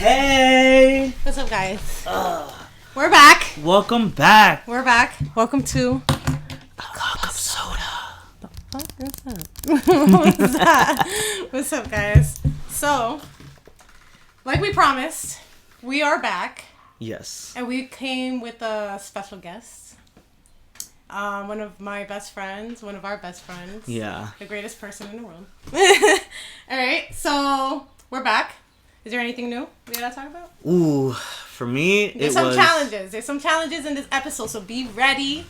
Hey! What's up, guys? We're back. Welcome back. We're back. Welcome to A cup of soda. The fuck is that? What's that? What's up, guys? So, like we promised, we are back. Yes. And we came with a special guest. One of my best friends. One of our best friends. Yeah. The greatest person in the world. Alright, so we're back. Is there anything new we gotta talk about? Ooh, for me, There's some challenges. There's some challenges in this episode, so be ready.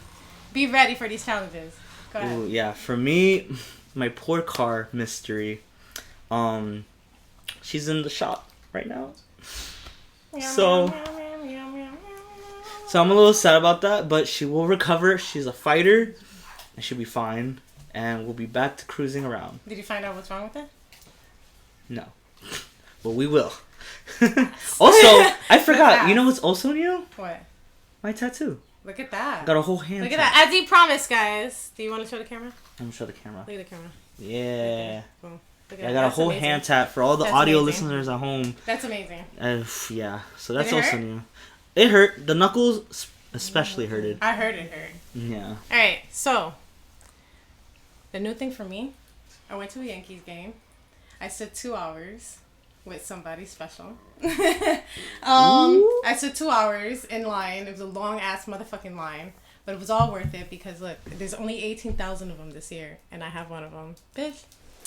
Be ready for these challenges. Go ahead. Ooh, yeah. For me, my poor car mystery. She's in the shop right now. So I'm a little sad about that, but she will recover. She's a fighter, and she'll be fine, and we'll be back to cruising around. Did you find out what's wrong with it? No. But we will. Also, I forgot. You know what's also new? What? My tattoo. Look at that. I got a whole hand. Look at that. As you promised, guys. Do you want to show the camera? I'm going to show the camera. Look at the camera. Yeah. Boom. Yeah, I got a whole hand tat for all the audio listeners at home. That's amazing. Yeah. So that's also new. It hurt. The knuckles especially hurted. I heard it hurt. Yeah. Alright, so. The new thing for me, I went to a Yankees game. I stood 2 hours with somebody special. I stood 2 hours in line. It was a long ass motherfucking line. But it was all worth it because look, there's only 18,000 of them this year. And I have one of them. Bitch,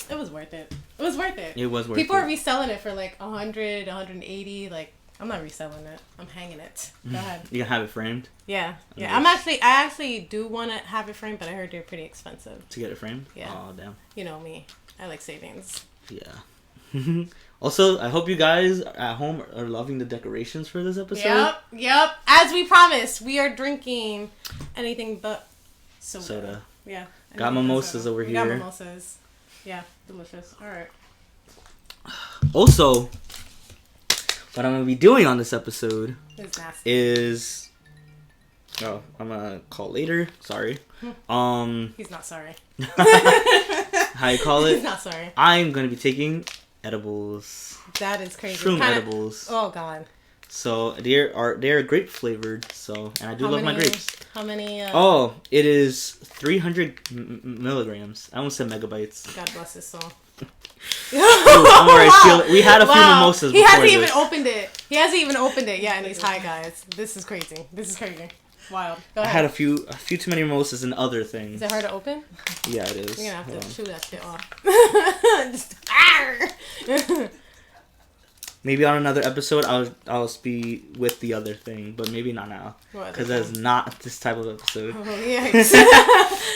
it was worth it. It was worth it. It was worth it. People are reselling it for like 100, 180. Like, I'm not reselling it. I'm hanging it. Go ahead. You can have it framed? Yeah. Yeah. I actually do want to have it framed, but I heard they're pretty expensive. To get it framed? Yeah. Oh, damn. You know me. I like savings. Yeah. Also, I hope you guys at home are loving the decorations for this episode. Yep. As we promised, we are drinking anything but soda. Yeah. Got mimosas over here. Got mimosas. Yeah, delicious. All right. Also, what I'm going to be doing on this episode is... Oh, I'm going to call later. Sorry. He's not sorry. How you call it? He's not sorry. I'm going to be taking edibles. That is crazy. Shroom edibles. Oh, God. So, they're grape flavored, so... And I do love my grapes. How many... it is 300 milligrams. I almost said megabytes. God bless his soul. I'm alright. We had a few mimosas before He hasn't even opened it. He hasn't even opened it yet, and he's high, guys. This is crazy. Wild. Go ahead. I had a few too many mimosas and other things. Is it hard to open? Yeah, it is. You're gonna have to chew that shit off. Just, maybe on another episode, I'll be with the other thing, but maybe not now, because that's not this type of episode. Oh, yikes.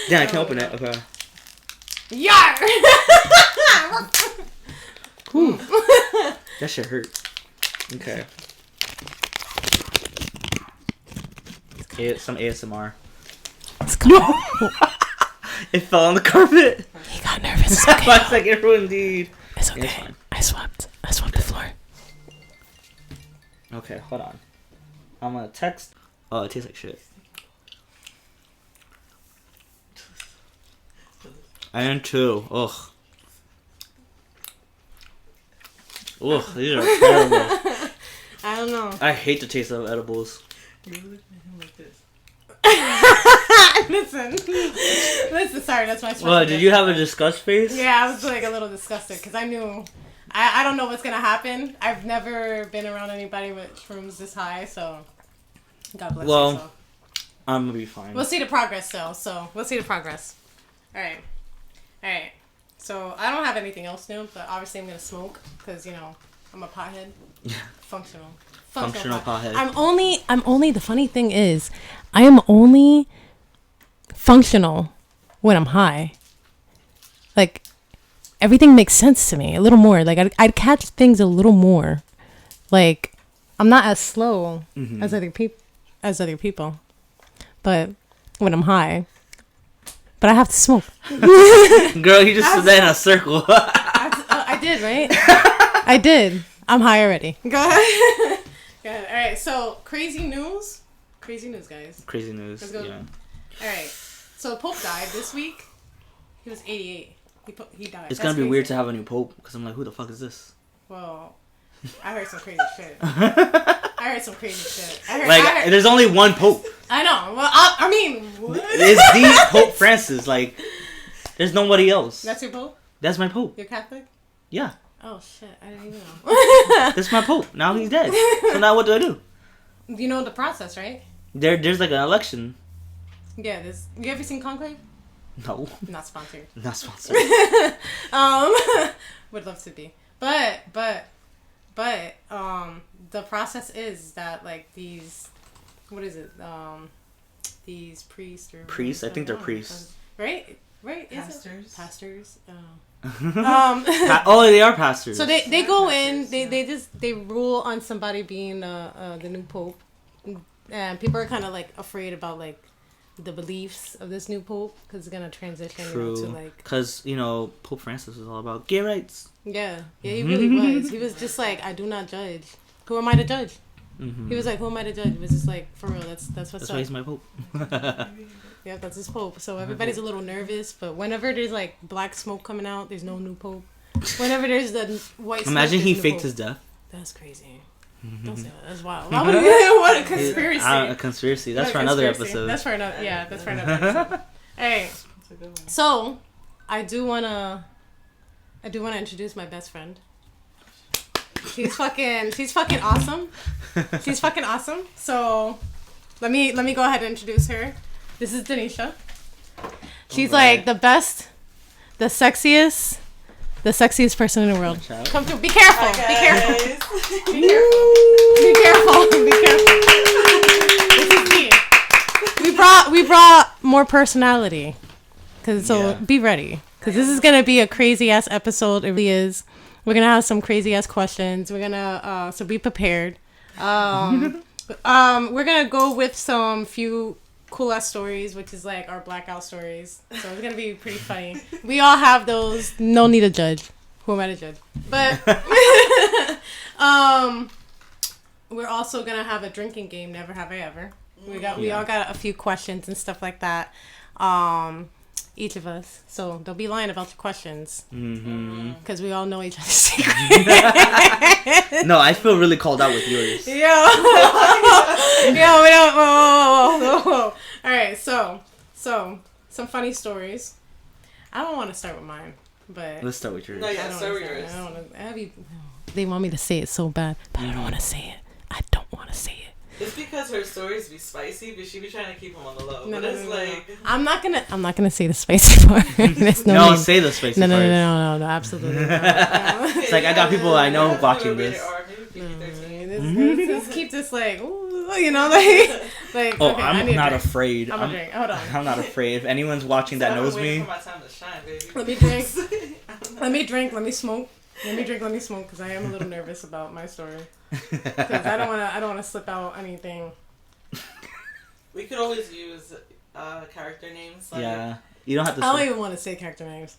Damn, I can't open it. Okay. Yar! Whew. That shit hurt. Okay. Some ASMR. Let's go. It fell on the carpet. He got nervous. It's okay. 5 second rule indeed. It's okay. Yeah, it's fine. I swept the floor. Okay, hold on. I'm gonna text. Oh, it tastes like shit. I am too. Ugh. Ugh, these are terrible. I don't know. I hate the taste of edibles. Listen, sorry, that's my special. Well, did you have a disgust face? Yeah, I was like a little disgusted because I knew, I don't know what's gonna happen. I've never been around anybody with shrooms this high, so God bless you. So. I'm gonna be fine. We'll see the progress though, so we'll see the progress. Alright. So I don't have anything else new, but obviously I'm gonna smoke because, you know, I'm a pothead. Yeah. Functional pothead. I'm only, the funny thing is, I am only functional when I'm high. Like, everything makes sense to me a little more. Like, I'd catch things a little more. Like, I'm not as slow as other people. But when I'm high, but I have to smoke. Girl, you just said that in a circle. I did, right? I did. I'm high already. Go ahead. All right. So crazy news, guys. Crazy news. Let's go. Yeah. All right. So Pope died this week. He was 88. He died. It's gonna be weird to have a new pope because I'm like, who the fuck is this? Well, I heard some crazy shit. I heard some crazy shit. There's only one pope. I know. Well, I mean, what? It's the Pope Francis. Like, there's nobody else. That's your pope? That's my pope. You're Catholic? Yeah. Oh shit! I didn't even know. That's my pope. Now he's dead. So now what do I do? You know the process, right? There's like an election. Yeah. You ever seen Conclave? No. Not sponsored. Not sponsored. Would love to be, but the process is that like these, what is it? These priests or priests. I think they're priests. Right. Pastors. Pastors. Oh, they are pastors. So they go in. They rule on somebody being the new pope, and people are kind of like afraid about like the beliefs of this new pope because it's gonna transition. True. To like, because Pope Francis was all about gay rights. Yeah, he really was. He was just like, I do not judge. Who am I to judge? He was like, who am I to judge? It was just like, for real, that's what's up. That's why he's my pope. Yeah, that's his pope. So everybody's a little nervous, but whenever there's like black smoke coming out, there's no new pope. Whenever there's the white smoke, imagine he faked pope. His death. That's crazy. Don't say that. That's wild. What a conspiracy. A conspiracy. That's for another episode. That's for another. Yeah, that's for another episode. Hey, so I do wanna introduce my best friend. She's fucking awesome. She's fucking awesome. So let me go ahead and introduce her. This is Denisha. She's like the best, the sexiest person in the world. Come through. Be careful. Be careful. Be careful. Be careful. This is me. We brought more personality. Be ready. Because this is going to be a crazy ass episode. It really is. We're going to have some crazy ass questions. We're going to, so be prepared. We're going to go with some few cool ass stories, which is like our blackout stories. So it's going to be pretty funny. We all have those. No need to judge. Who am I to judge? But, we're also going to have a drinking game. Never have I ever. We all got a few questions and stuff like that. Each of us. So don't be lying about your questions. Because we all know each other's secrets. No, I feel really called out with yours. We don't. Whoa. All right, so some funny stories. I don't want to start with mine, but let's start with yours. No, yeah, start with yours. They want me to say it so bad, but I don't want to say it. I don't want to say it. It's because her stories be spicy, but she be trying to keep them on the low. No, but it's like I'm not gonna say the spicy part. No, say the spicy part. No, absolutely. No. It's like I got people I know watching this. Let's keep this like, ooh, you know, like. Oh, okay, I'm not afraid. I'm a drink. Hold on. I'm not afraid. If anyone's watching that knows me, for my time to shine, baby. Let me drink. Let me drink. Let me smoke. Let me smoke, because I am a little nervous about my story. Because I don't want to slip out anything. We could always use character names. Like, yeah, you don't have to. I don't even want to say character names.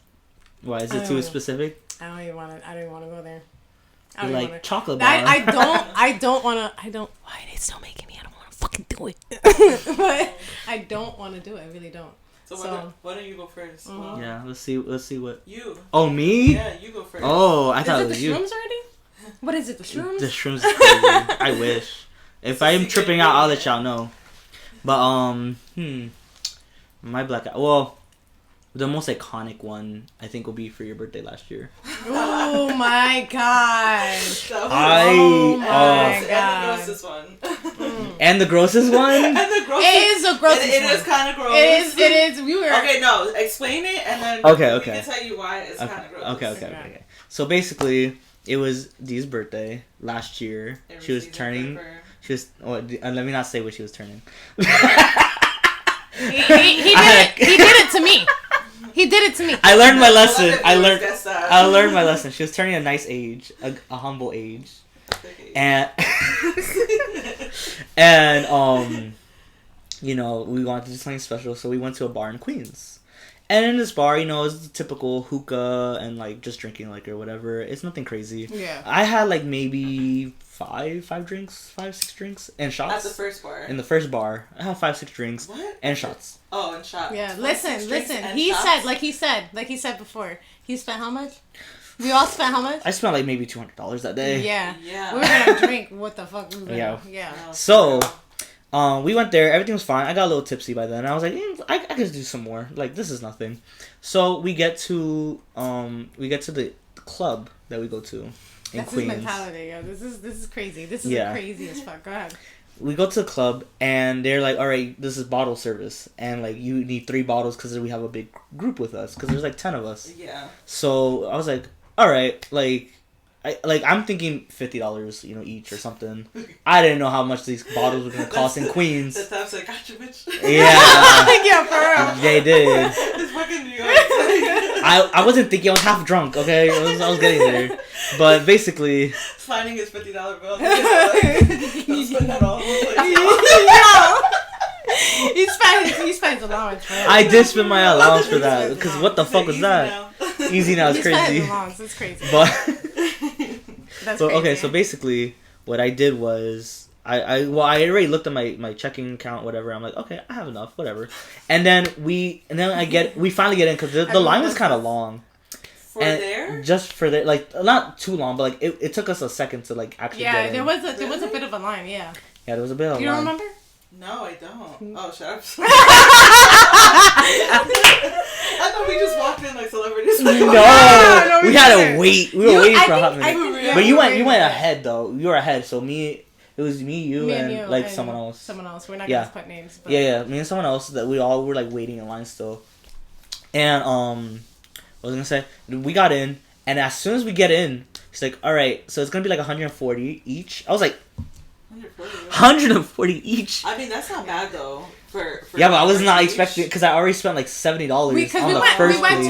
Why is it too specific? I don't even want to go there. You're like chocolate bar. I don't want to. Why are they still making me? I don't want to fucking do it. But I don't want to do it. I really don't. So why don't you go first? Mm-hmm. Well, yeah, let's see what. You. Oh, me? Yeah, you go first. Oh, I thought it was you. Is it the shrooms already? What is it? The shrooms? The shrooms is crazy. I wish. If I'm tripping out, I'll let y'all know. But my blackout. Well, the most iconic one I think will be for your birthday last year. Oh my gosh! And God. the grossest one. And the grossest one? And the grossest. It is the grossest It one. is kind of gross. It is. We were. Okay, no. Explain it, and then we can tell you why it's kind of gross. Okay. So basically, it was Dee's birthday last year. She was turning. Let me not say what she was turning. He did it to me. He did it to me. I learned my lesson. I learned my lesson. She was turning a nice age, a humble age, and we wanted to do something special, so we went to a bar in Queens. And in this bar, it's the typical hookah and like just drinking liquor or whatever. It's nothing crazy. Yeah. I had like maybe 6 drinks, and shots. At the first bar. In the first bar, I had 5-6 drinks. What? And shots. Oh, and shots. Yeah. Listen. He said before. He spent how much? We all spent how much? I spent like maybe $200 that day. Yeah. Yeah. We were gonna drink. What the fuck? We were Yeah. Yeah. No, So, we went there. Everything was fine. I got a little tipsy by then. I was like, I could do some more. Like, this is nothing. So we get to the club that we go to in That's Queens. his mentality, yo. This is crazy. This is Yeah. crazy as fuck. Go ahead. We go to the club and they're like, all right, this is bottle service, and like you need 3 bottles because we have a big group with us because there's like 10 of us. Yeah. So I was like, all right, I'm thinking $50, each or something. I didn't know how much these bottles were gonna cost in Queens. The times I got you, bitch. Yeah, Yeah, for real. they did. It's fucking New York. I wasn't thinking. I was half drunk. Okay, I was getting there, but basically, Finding his $50 bill. Don't spend that all. He spent his allowance for that. I did spend my allowance for that because what the fuck was Easy that? now. Easy now is He spent his crazy, allowance. It's crazy. but That's so crazy. okay. So basically, what I did was I already looked at my checking account, whatever. I'm like, okay, I have enough, whatever. And then we finally get in because the line was kind of long. For And there? just for there, like not too long, but like it took us a second to like actually get in. there was a bit of a line. Yeah. Yeah, there was a bit of You a don't line. remember? No, I don't. Oh, shut up. I thought we just walked in like celebrities. No, No, we we had didn't. to wait. We were waiting for a hot minute. yeah, But we you were went waiting. ahead though. You were ahead. So it was me, you, Me and you, like and someone else. Someone else. We're not Yeah. gonna put names. But Yeah, me and someone else that we all were like waiting in line still. And what was I gonna say? We got in, and as soon as we get in, she's like, "All right, so it's gonna be like 140 each." I was like, 140 each. I mean, that's not bad though. For Yeah, but I was not each. expecting because I already spent like $70 on we the went first to place.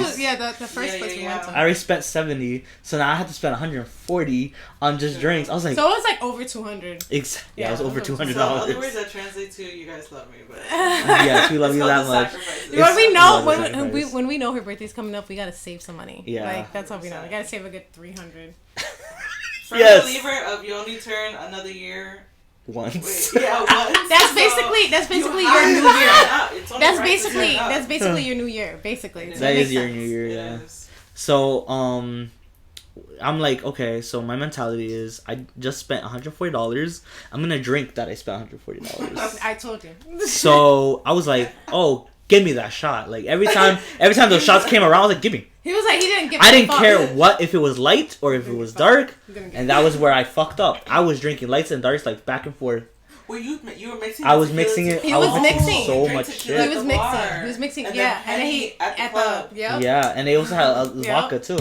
the first Yeah, place we yeah, went to. I already spent 70, so now I had to spend 140 on just drinks. I was like, So it was like over 200. yeah, it Yeah, was over it was- $200. So, in other words, that translates to you guys love me, but Yes, we love it's you called that the much. sacrifices. It's- When we know Yeah, sacrifice. when we know her birthday's coming up, we gotta save some money. Yeah. Like that's how we know. We gotta save a good 300. First Yes. believer of you only turn another year. Once. Wait, yeah, once. That's So basically you your have new to year. turn up. It's only That's right to basically turn up. your new year. Basically, So That it is makes your sense. new year, It yeah. is. So, I'm like, okay, so my mentality is I just spent $140. I'm gonna drink that I spent $140. I told you. So I was like, oh, give me that shot. Like every time those shots came around, I was like, give me. He was like, he didn't give. I a didn't fuck. care what if it was light or if it was dark, Didn't give and that was where I fucked up. I was drinking lights and darks like back and forth. Were you were mixing? I was tequila mixing it. too? He I was was mixing mixing. so Drink much tequila shit. at He was the mixing. bar. He was mixing. And Yeah, then and then he Henny at the at club. the yep. Yeah, and they also had Yep. vodka too.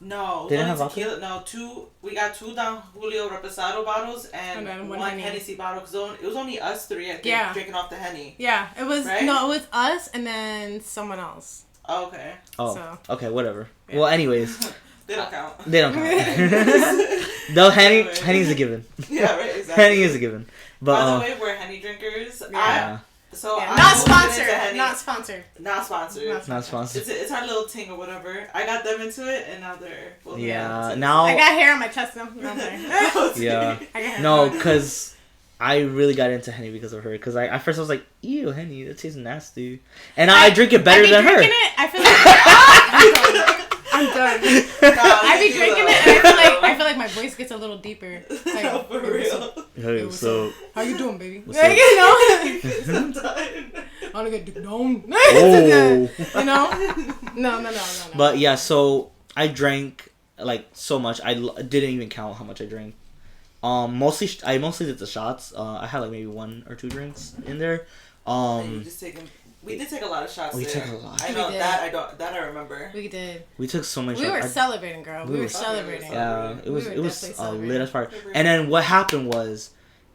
No, They didn't only have vodka? tequila. No, we got 2 Don Julio Reposado bottles and then one one Henny. Hennessy bottle. Cause it was only us 3, I think, Yeah. drinking off the Henny. Yeah, it was Right? no, it was us and then someone else. Oh, okay. Oh, So. okay, whatever. Yeah. Well, anyways, They don't count. they don't count. Though Henny's a given. Yeah, right, exactly. Henny is a given. But By the way, we're Henny drinkers. yeah, So Yeah, I not was into sponsored. Henny. Not sponsored. Not sponsored. not sponsored. It's our little ting or whatever. I got them into it, and now they're both Yeah, into it. now I got hair on my chest now. No, I'm sorry. yeah. I got hair. No, because I really got into Henny because of her. Because at first I was like, ew, Henny, that tastes nasty. And I drink it better I be than her. drinking it. I feel like I'm done. I be drinking it, and I feel like my voice gets a little deeper. Like, No, for real. Hey, what's so, how you doing, baby? What's Like, up? you know, I'm done. I wanna get dick down. oh. You know? No. But yeah, so I drank like so much. Didn't even count how much I drank. I mostly did the shots. I had like maybe 1 or 2 drinks in there. We did take a lot of shots. We there. took a lot. I know We did. that I remember. We did. We took so many We shots. were celebrating, girl. We were celebrating. Yeah, it was We were it was definitely a celebrating. lit as part. And then what happened was,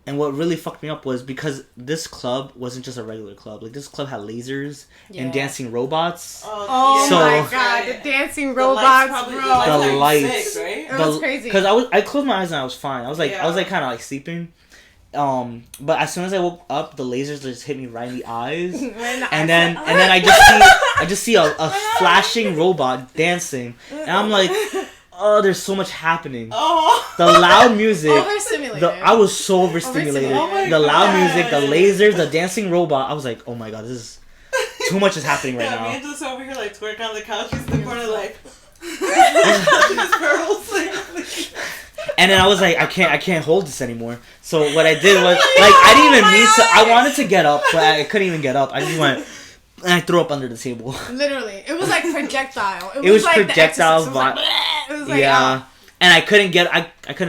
and what really fucked me up was because this club wasn't just a regular club. Like this club had lasers Yeah. and dancing robots. Oh So- my god, the dancing The robots, lights probably- bro. The like lights. 6, right? It was crazy. Because I closed my eyes and I was fine. I was like kind of like sleeping. But as soon as I woke up, the lasers just hit me right in the eyes. And then I just see a flashing robot dancing, and I'm like, oh, there's so much happening. Oh. The loud music, Overstimulated. I was so overstimulated. Oh my The loud God. music, the lasers, the dancing robot. I was like, oh my god, this is too much is happening right Yeah, now. me and just over here like twerking on the couch. He's in the corner like. And then I was like, I can't hold this anymore. So what I did was, like, I didn't even mean to. I wanted to get up, but I couldn't even get up. I just went, and I threw up under the table. Literally, it was like projectile. It was like projectile. It was like, yeah, and I couldn't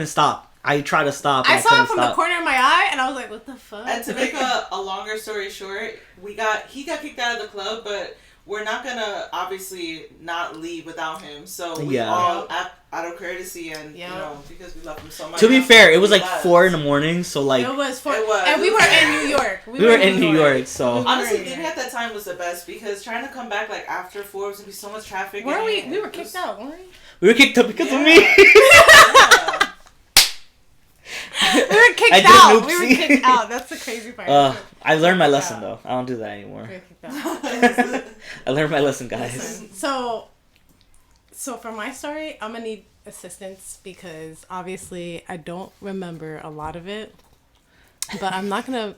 stop. I tried to stop. I saw it from the corner of my eye, and I was like, "What the fuck?" And to make a longer story short, he got kicked out of the club, but we're not gonna obviously not leave without him. So we all, out of courtesy and you know, because we love him so much. To be fair, it was like 4 a.m, so like it was 4. And we were in New York. We were in New York, so honestly, leaving at that time was the best because trying to come back like after 4 was gonna be so much traffic. Were we? We were kicked out, weren't we? We were kicked out because of me. We were kicked out. We were kicked out. That's the crazy part. I learned my lesson though. I don't do that anymore. I learned my lesson, guys. So for my story, I'm gonna need assistance because obviously I don't remember a lot of it. But I'm not gonna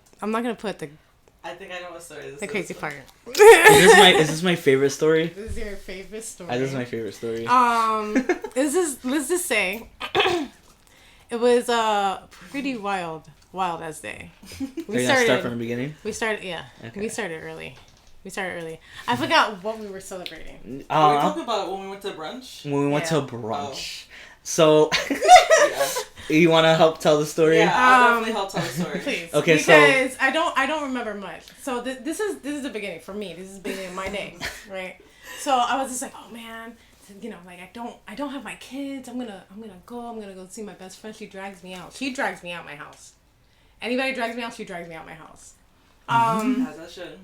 put the. I think I know what story this is. The crazy part. Is this my favorite story? This is your favorite story. This is my favorite story. Let's just say. It was a pretty wild ass day. We start from the beginning. We started We started early. I forgot what we were celebrating. We talking about when we went to brunch. When we went to brunch. So, you want to help tell the story? Yeah, I'll definitely help tell the story. Please. Okay, because I don't remember much. So this is the beginning for me. This is the beginning of my day, right? So I was just like, oh man. You know, like I don't have my kids. I'm gonna go see my best friend. She drags me out my house. Anybody drags me out, she drags me out my house. As I should.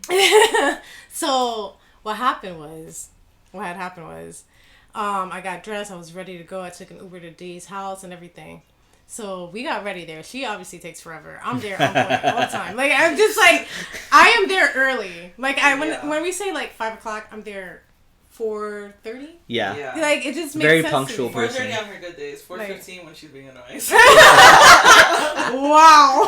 So what had happened was, I got dressed. I was ready to go. I took an Uber to Dee's house and everything. So we got ready there. She obviously takes forever. I'm there on point all the time. Like I'm just like, I am there early. Like when we say like 5:00, I'm there. 4:30? Yeah. Like, it just makes very sense. punctual Very person. 4:30 on her good days. 4:15 when she's being annoying. Wow.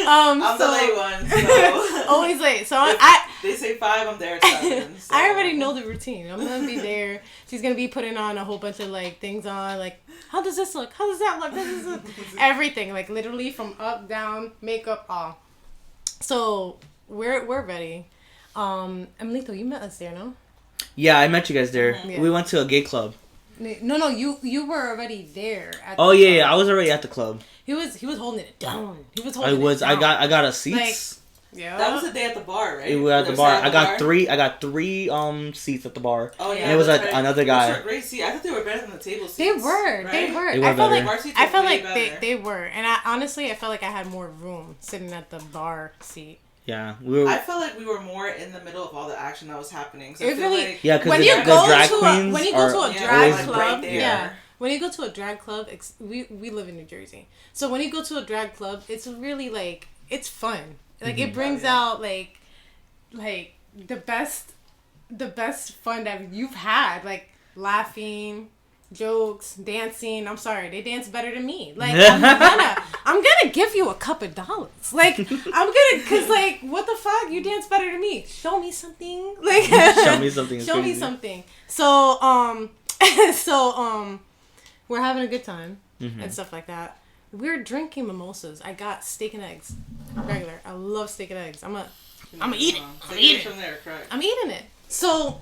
I'm the late one, so. Always late. So they say 5, I'm there at 7. So. I already know the routine. I'm going to be there. She's going to be putting on a whole bunch of, like, things on. Like, how does this look? How does that look? This is everything. Like, literally from up, down, makeup, all. So, we're ready. Emilito, you met us there, no? Yeah, I met you guys there. Yeah. We went to a gay club. No, you were already there. At the club. I was already at the club. He was holding it down. I got a seats. Like, yeah. That was the day at the bar, right? We were at the bar. I got three seats at the bar. Oh yeah. And it was like another guy. Those were great seats. I thought they were better than the table seats. They were. Right? They were. I felt like they were, and I felt like I had more room sitting at the bar seat. Yeah, I felt like we were more in the middle of all the action that was happening. So it really, because when you go to a drag club, right when you go to a drag club, we live in New Jersey, so when you go to a drag club, it's really like it's fun. Like it brings out like the best fun that you've had, like laughing. Jokes, dancing. I'm sorry, they dance better than me. Like I'm gonna give you a couple $. Like cause like what the fuck? You dance better than me. Show me something. Like show me something. Show me something. So we're having a good time and stuff like that. We're drinking mimosas. I got steak and eggs, regular. I love steak and eggs. I'm gonna eat it. I'm eating it. So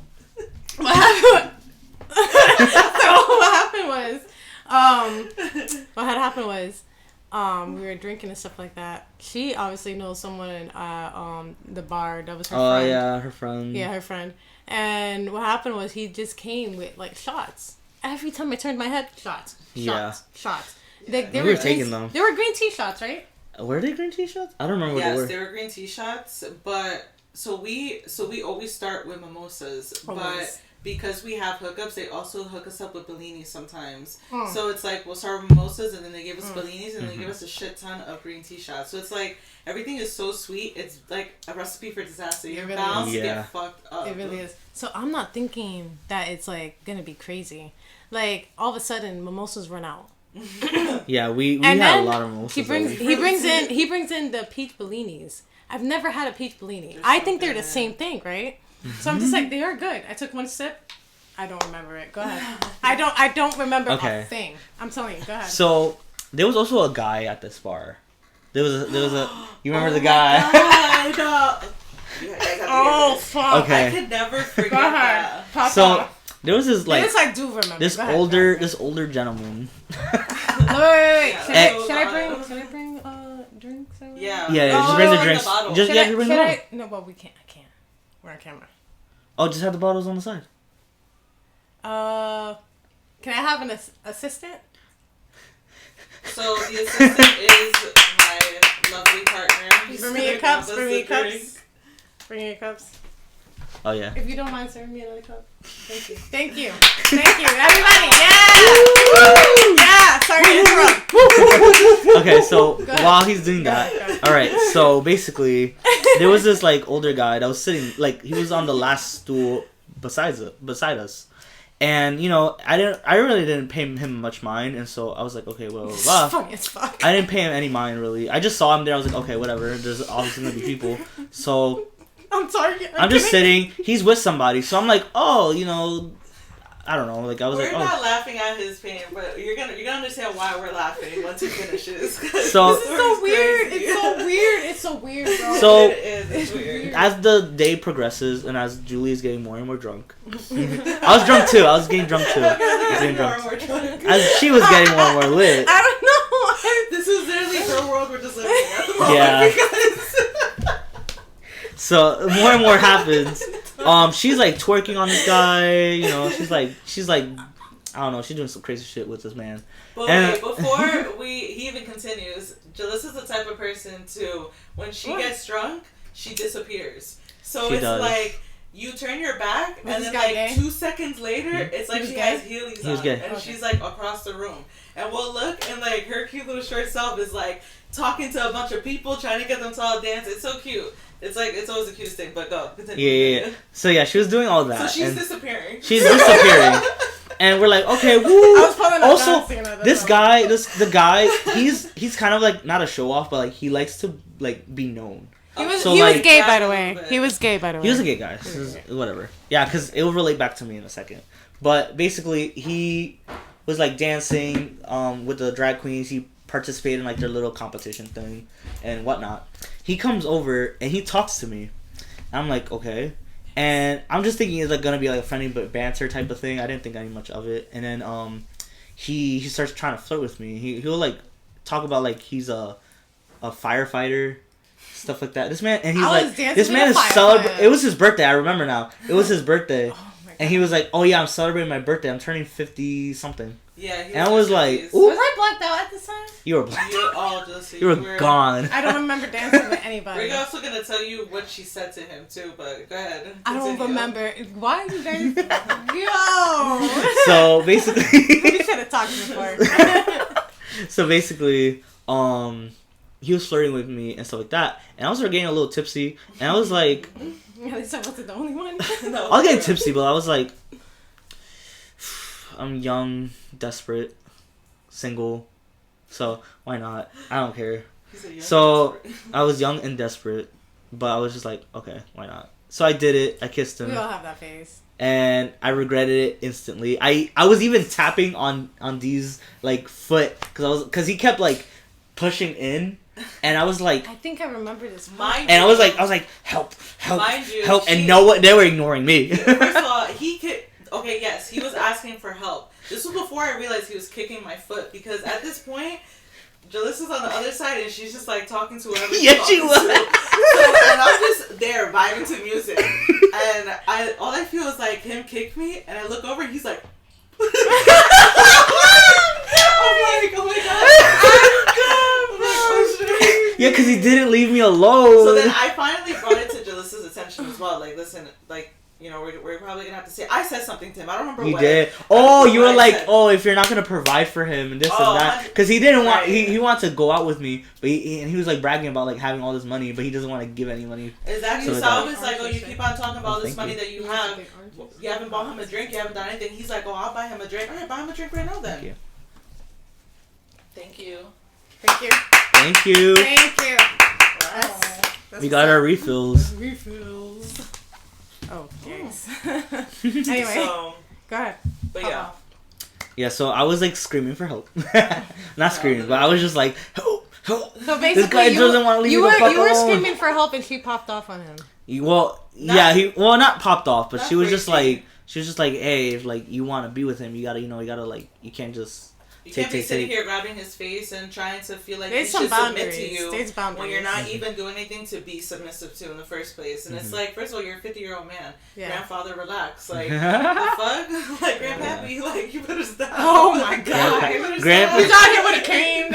what happened? What had happened was we were drinking and stuff like that. She obviously knows someone in the bar. That was her friend. Oh yeah, her friend. Yeah, her friend. And what happened was he just came with like shots. Every time I turned my head, shots. Shots. We were taking them. They were green tea shots, right? Were they green tea shots? I don't remember what they were. Yes, they were green tea shots, but so we always start with mimosas, but because we have hookups, they also hook us up with bellinis sometimes. So it's like we'll start with mimosas and then they give us bellinis and they give us a shit ton of green tea shots. So it's like everything is so sweet. It's like a recipe for disaster. You're bound to get fucked up. It really is. So I'm not thinking that it's like gonna be crazy. Like all of a sudden mimosas run out. Yeah, we had a lot of mimosas. He brings in the peach bellinis. I've never had a peach bellini. I think they're the same thing, right? So I'm just like, they are good. I took one sip. I don't remember it. Go ahead. I don't remember a thing. I'm telling you. Go ahead. So there was also a guy at this bar. There was a. You remember the guy? Oh fuck! Okay. I could never forget that. Papa. So there was this like. This I do remember. This older gentleman. Wait. Should I bring drinks? Yeah. Yeah. Just bring the drinks. Just bring the bottle. No, well we can't. I can't. We're on camera. Oh, just have the bottles on the side. Can I have an assistant? So the assistant is my lovely partner. Bring me your cups. Bring me your cups. Bring me your cups. Oh yeah. If you don't mind serving me another cup. Thank you. Thank you. Thank you. Everybody. Yeah. Yeah. Sorry to interrupt. Okay, so while he's doing that, all right. So basically, there was this like older guy that was sitting like he was on the last stool beside us. And you know, I really didn't pay him much mind, and so I was like, okay, well, funny as fuck. I didn't pay him any mind really. I just saw him there. I was like, okay, whatever. There's obviously gonna be people, so I'm sorry. I'm just sitting. He's with somebody, so I'm like, oh, you know, I don't know. Like I was we're like, not laughing at his pain, but you're gonna understand why we're laughing once he finishes. So this is so weird. Crazy. It's so weird. It's so weird, bro. So it's weird. As the day progresses and as Julie is getting more and more drunk, I was drunk too. I was getting drunk too. As she was getting more and more lit. I don't know. This is literally her world we're just living in at the moment. Yeah. Because so more and more happens. She's like twerking on this guy. You know, she's like I don't know. She's doing some crazy shit with this man. But wait, before he even continues, Jalissa's the type of person to when she gets drunk, she disappears. So she does. Like you turn your back, and then like gay? 2 seconds later, it's like she has heelys on, and she's like across the room, and we'll look, and like her cute little short self is like talking to a bunch of people, trying to get them to all dance. It's so cute. It's like it's always the cutest thing. But go continue. Yeah. So yeah, she was doing all that. So she's disappearing. She's disappearing. And we're like, okay, woo. Also, the guy, he's kind of like not a show off, but like he likes to like be known. He was gay, by the way. He was gay, by the way. He was a gay guy. Whatever. Yeah, because it will relate back to me in a second. But basically, he was like dancing with the drag queens. He participated in like their little competition thing and whatnot. He comes over and he talks to me. I'm like, okay. And I'm just thinking it's like gonna be like a funny but banter type of thing. I didn't think any much of it. And then he starts trying to flirt with me. He'll like talk about like he's a firefighter, stuff like that. This man and he's like this man is celebrating. It was his birthday. I remember now. It was his birthday. And he was like, "Oh yeah, I'm celebrating my birthday. I'm turning 50 something." Yeah. And I was like, "Ooh." Was I blacked out at this time? You were blacked. You're all just. You were gone. I don't remember dancing with anybody. We're also gonna tell you what she said to him too, but go ahead. Continue. I don't remember. Why are you guys? Yo. So basically, we should have talked before. So basically, he was flirting with me and stuff like that, and I was getting a little tipsy, and I was like. Yeah, I wasn't the only one. No, I was getting tipsy, but I was like, I'm young, desperate, single, so why not? I don't care. So I was young and desperate, but I was just like, okay, why not? So I did it. I kissed him. We all have that phase. And I regretted it instantly. I was even tapping on these like foot because he kept like pushing in. And I was like, I think I remember this. And I was like, help, and they were ignoring me. First of all, he was asking for help. This was before I realized he was kicking my foot because at this point, Jalissa's on the other side and she's just like talking to whoever. Yeah, she was. And I'm just there vibing to music, and all I feel is like him kick me, and I look over, and he's like. Oh my god! Yeah, because he didn't leave me alone. So then I finally brought it to Jalissa's attention as well. Like, listen, like, you know, we're probably gonna have to say. I said something to him. I don't remember what. You did. Oh, you were like, oh, if you're not gonna provide for him and this and that, because he didn't want. He wanted to go out with me, but he was like bragging about like having all this money, but he doesn't want to give any money. Exactly. So I was like, oh, you keep on talking about all this money that you have. You haven't bought him a drink. You haven't done anything. He's like, oh, I'll buy him a drink. All right, buy him a drink right now then. Thank you. Thank you. Thank you. Thank you. Wow. We got our refills. Oh, thanks. Anyway, so Go ahead. But yeah. Yeah, so I was like screaming for help. Not screaming, but I was just like, help. So basically, this guy doesn't want to leave you me the fuck You were alone. screaming for help, and she popped off on him. Not popped off, but she was crazy. just like, hey, if like you want to be with him, you gotta like, you can't just. You can't be sitting here grabbing his face and trying to feel like he some should submit to you when you're not even doing anything to be submissive to in the first place. And it's like, first of all, you're a 50-year-old man. Yeah. Grandfather, relax. Like, the fuck? Like, Grandpappy, like, you better stop. Oh my god. Grandpa. He's out here with a cane.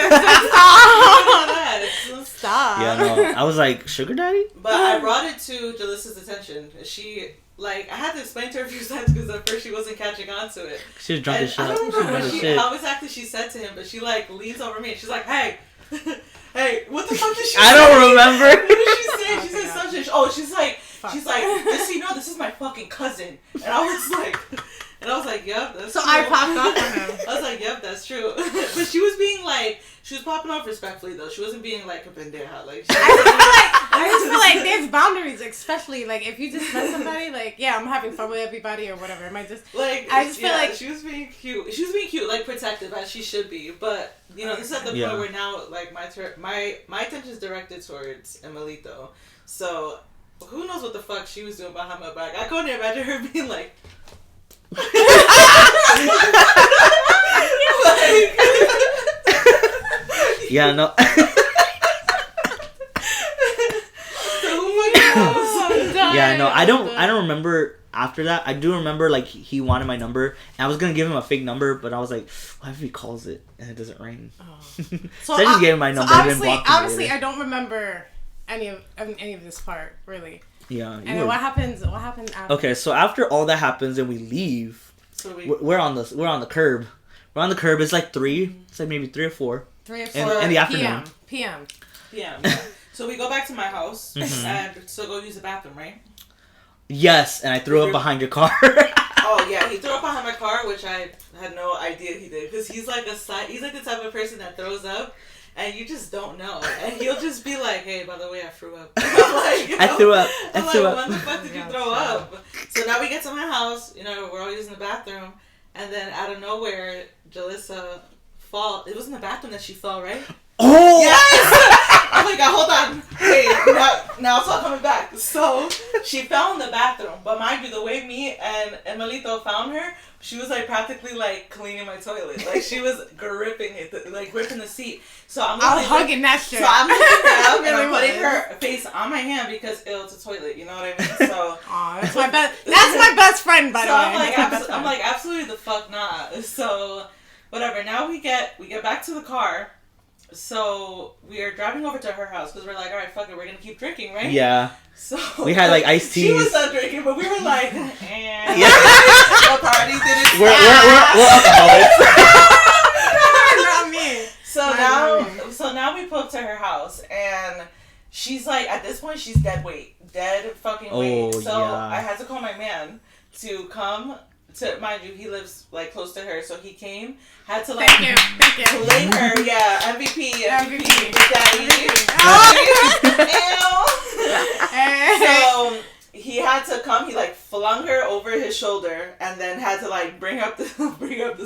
Stop. Yeah, no. I was like, sugar daddy? But I brought it to Jalissa's attention. She... Like, I had to explain to her a few times because at first she wasn't catching on to it. She was drunk as shit. I don't remember how exactly she said to him, but she, like, leans over me and she's like, hey, hey, what the fuck did she say? I don't remember. What did she say? She said something. She's like, just so you know, this is my fucking cousin. And I was like, yep, that's so true. I popped off on him. I was like, yep, that's true. But she was being like, she was popping off respectfully though. She wasn't being like a pendeja. Like, I just feel like there's boundaries, especially like if you just met somebody, like yeah, I'm having fun with everybody or whatever. It might just like I just feel like she was being cute. She was being cute, like protective as she should be. But you know, this is at the point where now like my attention is directed towards Emilito. So who knows what the fuck she was doing behind my back? I couldn't imagine her being like. Yeah, no. Yeah, no, I don't remember after that. I do remember like he wanted my number and I was gonna give him a fake number, but I was like, what if he calls it and it doesn't ring? So I just gave him my number. Honestly, I don't remember any of this part really. Yeah. And what happens after? Okay, so after all that happens and we leave, so we're on the curb. We're on the curb. It's like 3. It's like maybe 3 or 4. 3 or 4 in the afternoon. PM. Yeah. So we go back to my house and so go use the bathroom, right? Yes, and I threw up behind your car. Oh yeah, he threw up behind my car, which I had no idea he did, because he's like the type of person that throws up, and you just don't know, and he'll just be like, "Hey, by the way, I threw up." Like, I threw up. When the fuck did you throw up? So now we get to my house. You know, we're all using the bathroom, and then out of nowhere, Jalissa fall. It was in the bathroom that she fell, right? Oh! Yes! Oh my god, hold on. Wait, now it's all coming back. So, she fell in the bathroom. But mind you, the way me and Emilito found her, she was like practically like cleaning my toilet. Like she was gripping it, like gripping the seat. So I'm hugging that shit. So I'm looking and I'm putting her face on my hand because it's a toilet, you know what I mean? So that's my best. That's my best friend, by the way. I'm like absolutely the fuck not. So whatever. Now we get back to the car. So we are driving over to her house because we're like, all right, fuck it, we're gonna keep drinking, right? Yeah. So we had like iced teas. She was done drinking, but we were like, yeah. The party didn't stop. We're alcoholics. Not me. So now we pull up to her house and she's like, at this point she's dead fucking weight. So I had to call my man to come. To mind you, he lives like close to her, so he came. Had to like thank you. Blame her, yeah. MVP, daddy. So he had to come. He like flung her over his shoulder, and then had to like bring up the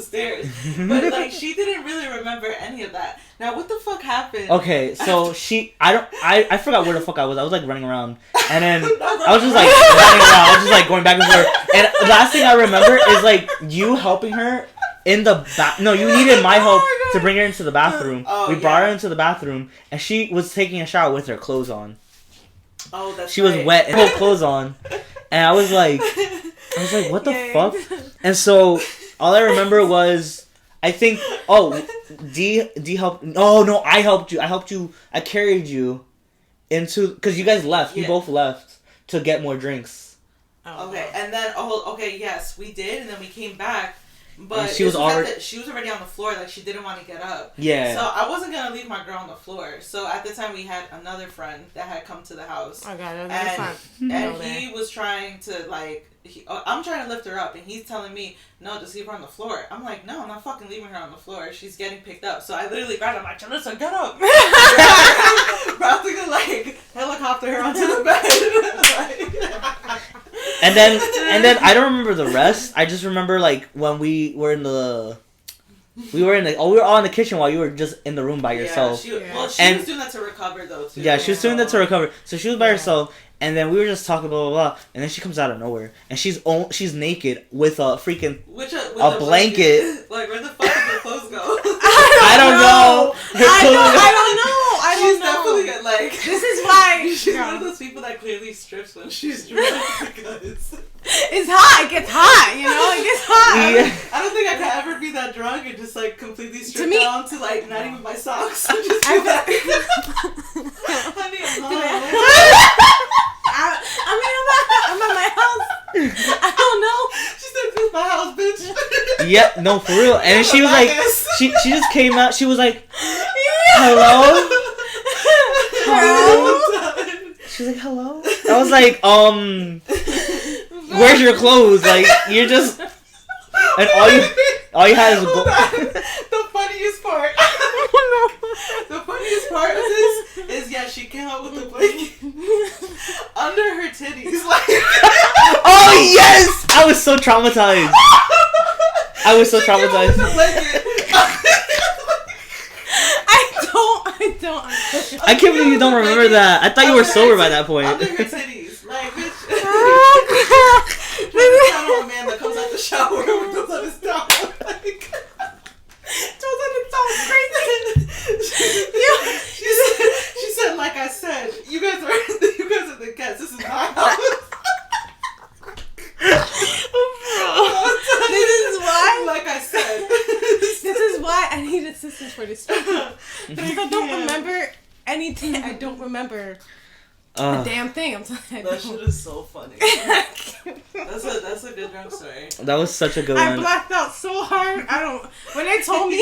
stairs. But like she didn't really remember any of that. Now what the fuck happened? Okay, so I forgot where the fuck I was. I was like running around, and then I was just like running around. I was just like going back and forth. And the last thing I remember is like you helping her in the No, you needed my help to bring her into the bathroom. We brought her into the bathroom, and she was taking a shower with her clothes on. Oh, that's she was wet and had clothes on, and I was like, what the fuck? And so all I remember was, I think, D helped. Oh no, I helped you. I carried you into, because you guys left. You both left to get more drinks. Oh, okay, and then yes, we did, and then we came back. But and she was already on the floor, like she didn't want to get up. Yeah. So I wasn't gonna leave my girl on the floor. So at the time we had another friend that had come to the house. Oh god, and he was trying to like, I'm trying to lift her up, and he's telling me, no, just leave her on the floor. I'm like, no, I'm not fucking leaving her on the floor. She's getting picked up. So I literally grabbed her. I'm like, Jalissa, get up. Practically like helicopter her onto the bed. And then I don't remember the rest. I just remember like when we were we were all in the kitchen while you were just in the room by yourself. She was doing that to recover though too. Yeah, she was doing that to recover. So she was by herself, and then we were just talking blah blah blah, and then she comes out of nowhere, and she's naked with a freaking with a blanket. Like where the fuck did her clothes go? I don't know. I don't know. She's definitely like. This is why she's one of those people that clearly strips when she's drunk because it's hot. It gets hot. You know, it gets hot. Yeah. I don't think I could ever be that drunk and just like completely strip down to like not even my socks. I'm just honey, I'm at my house. I don't know. She said, "This is my house, bitch." Yeah, no, for real. And she was like, she just came out. She was like, hello. She's like, hello. I was like, where's your clothes? Like, you're just, and all you had is the funniest part. The funniest part of this is she came out with the blanket under her titties, like. Oh yes! I was so traumatized. I was so traumatized. I can't believe you don't remember that. I thought you were sober by that point. Under her titties, like bitch. Oh god! This kind of man that comes out the shower with those on his towel, like. Those on his towel, crazy. She said, like I said, you guys are the guests. This is my house. This is why. Like I said. This is why I need assistance for this. Because I don't remember anything. I don't remember a damn thing. I'm sorry. That shit is so funny. That's a good drunk story. That was such a good one. I blacked out so hard. When they told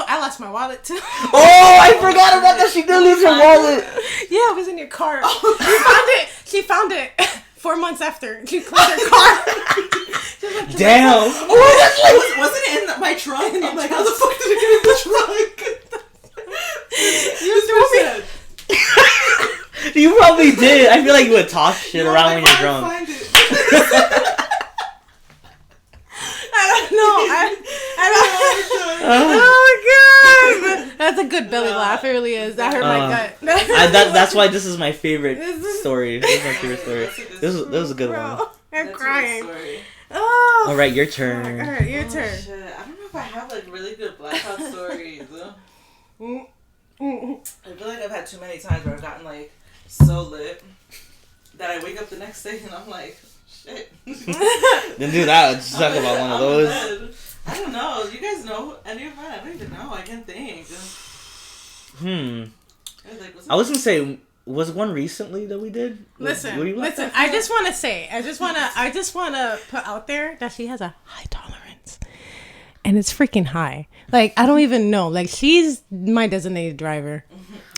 I lost my wallet too. Oh, I forgot about that. She did lose her wallet. Yeah, it was in your car. She found it 4 months after. She cleaned her car. Damn. Wasn't it in my trunk? I'm like, how the fuck did it get in the trunk? You threw me. You probably did. I feel like you would talk shit around when you're drunk. Find it. I don't know. Oh my god! That's a good belly laugh. It really is. That hurt my gut. That's why this is my favorite story. This is my favorite story. This was a good one. I'm crying. Oh. All right, your turn. All right, your turn. Shit. I don't know if I have like really good blackout stories. I feel like I've had too many times where I've gotten like so lit that I wake up the next day and I'm like, shit. Then do that. Let's talk about one of those. I don't know. You guys know any of mine? I don't even know. I can't think. Hmm. I was gonna say, was one recently that we did? Listen. I just want to put out there that she has a high tolerance, and it's freaking high. Like I don't even know. Like she's my designated driver.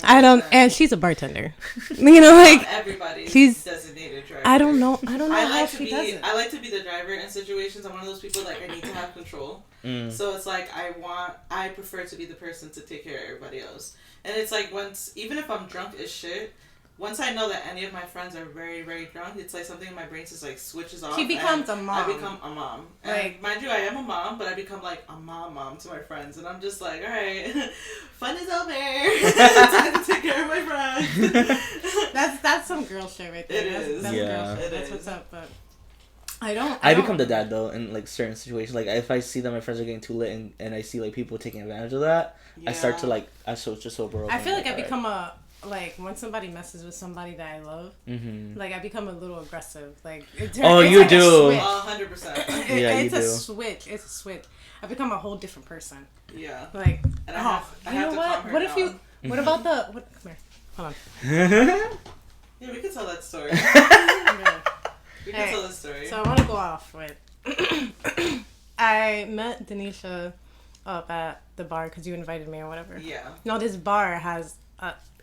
I don't, and she's a bartender. You know, like she's designated driver. I don't know how she does it. I like to be the driver in situations. I'm one of those people like I need to have control. So it's like I prefer to be the person to take care of everybody else. And it's like even if I'm drunk as shit, once I know that any of my friends are very, very drunk, it's like something in my brain just like switches off. She becomes a mom. I become a mom. Like, mind you, I am a mom, but I become like a mom to my friends. And I'm just like, all right, fun is over. Time to take care of my friends. That's some girl shit right there. It is. That's yeah. girl shit. That's what's up, but I become the dad though in like certain situations. Like if I see that my friends are getting too lit and I see like people taking advantage of that, I start to like just sober up. I feel like I become when somebody messes with somebody that I love, like I become a little aggressive. Like you like do. 100%. Yeah, it's a switch. It's a switch. I become a whole different person. Yeah. Like and I have to calm her what down. if you? What about the? Come here. Hold on. Yeah, we can tell that story. Yeah. We can tell the story. So I want to go off with. I met Denisha up at the bar because you invited me or whatever. Yeah. No, this bar has.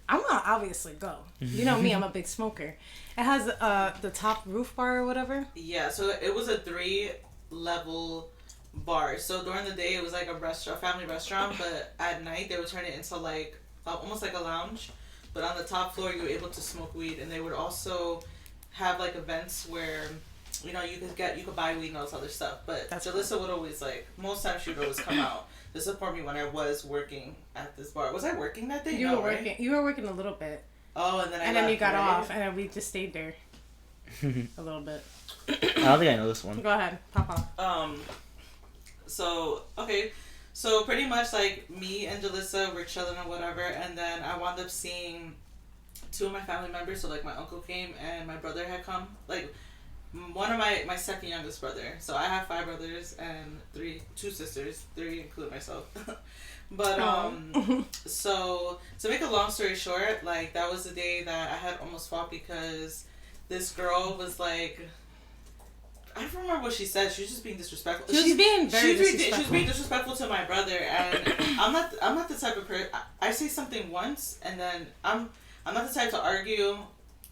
I'm gonna obviously go. You know me, I'm a big smoker. It has the top roof bar or whatever. Yeah, so it was a 3-level bar. So during the day it was like a family restaurant, but at night they would turn it into like almost like a lounge. But on the top floor you were able to smoke weed, and they would also have like events where you know, you could buy weed and all this other stuff. But Jalissa would always, like, most times she would always come out to support me when I was working at this bar. Was I working that day? You were working. Right? You were working a little bit. Oh, and then then you got off, and then we just stayed there a little bit. I don't think I know this one. Go ahead, pop off. So okay, so pretty much like me and Jalissa were chilling or whatever, and then I wound up seeing two of my family members. So like my uncle came and my brother had come. Like one of my second youngest brother. So I have 5 brothers and 2 sisters, 3 including myself. But so to make a long story short, like that was the day that I had almost fought because this girl was like, I don't remember what she said. She was just being disrespectful. She was being disrespectful to my brother, and I'm not the type of person. I say something once, and then I'm not the type to argue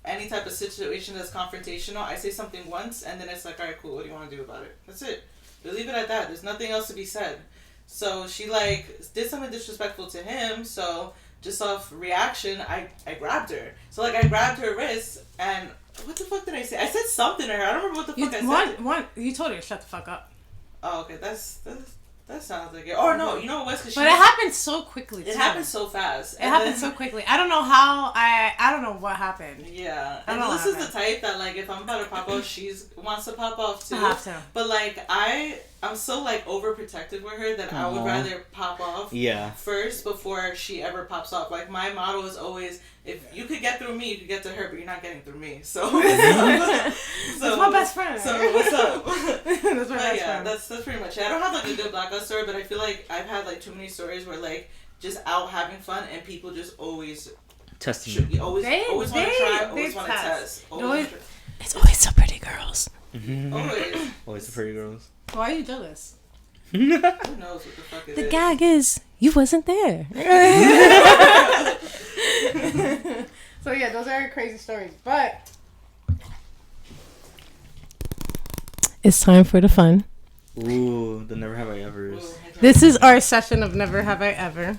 any type of situation that's confrontational. I say something once, and then it's like, all right, cool. What do you want to do about it? That's it. We leave it at that. There's nothing else to be said. So she like did something disrespectful to him. So just off reaction, I grabbed her. So like I grabbed her wrist and. What the fuck did I say? I said something to her. I don't remember what the fuck I said. You told her to shut the fuck up. Oh, okay. That sounds like it. Or no, you know what? But it happened so quickly. It happened so fast. It happened so quickly. I don't know how. I don't know what happened. Yeah. And this is the type that like if I'm about to pop off, she wants to pop off too. I have to. But like I'm so like overprotective with her that I would rather pop off first before she ever pops off. Like my motto is always, if you could get through me, you could get to her, but you're not getting through me. So that's my best friend. So what's up? That's my best friend. That's pretty much it. I don't have like a good blackout story, but I feel like I've had like too many stories where like just out having fun and people just always testing you. Always want to try, always want to test. It's always the pretty girls. Mm-hmm. Always the pretty girls. Why are you jealous? Who knows what the fuck it is? The gag is, you wasn't there. So yeah, those are crazy stories. But it's time for the fun. Ooh, the Never Have I Evers. This is our session of Never Have I Ever.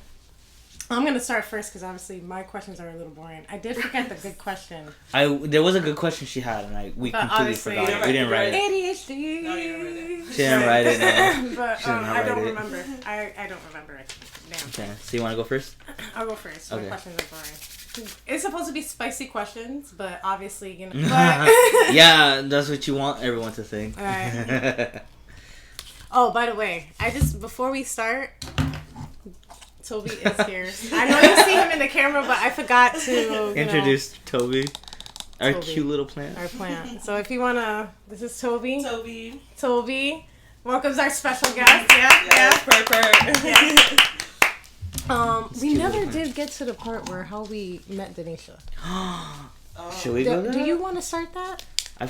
I'm going to start first because obviously my questions are a little boring. I did forget the good question. There was a good question she had and we completely forgot. We didn't write it. ADHD. No, you didn't write it. She didn't write it, no. But I don't remember. I don't remember it. Damn. Okay, so you want to go first? I'll go first. My questions are boring. It's supposed to be spicy questions, but obviously, you know. Yeah, that's what you want everyone to think. All right. Oh, by the way, before we start, Toby is here. I know you see him in the camera, but I forgot to introduce Toby. Our cute little plant. Our plant. So if you want to, this is Toby. Toby. Welcome's our special guest. Yeah. We never did get to the part where how we met Denisha. Should we go there? Do you want to start that? I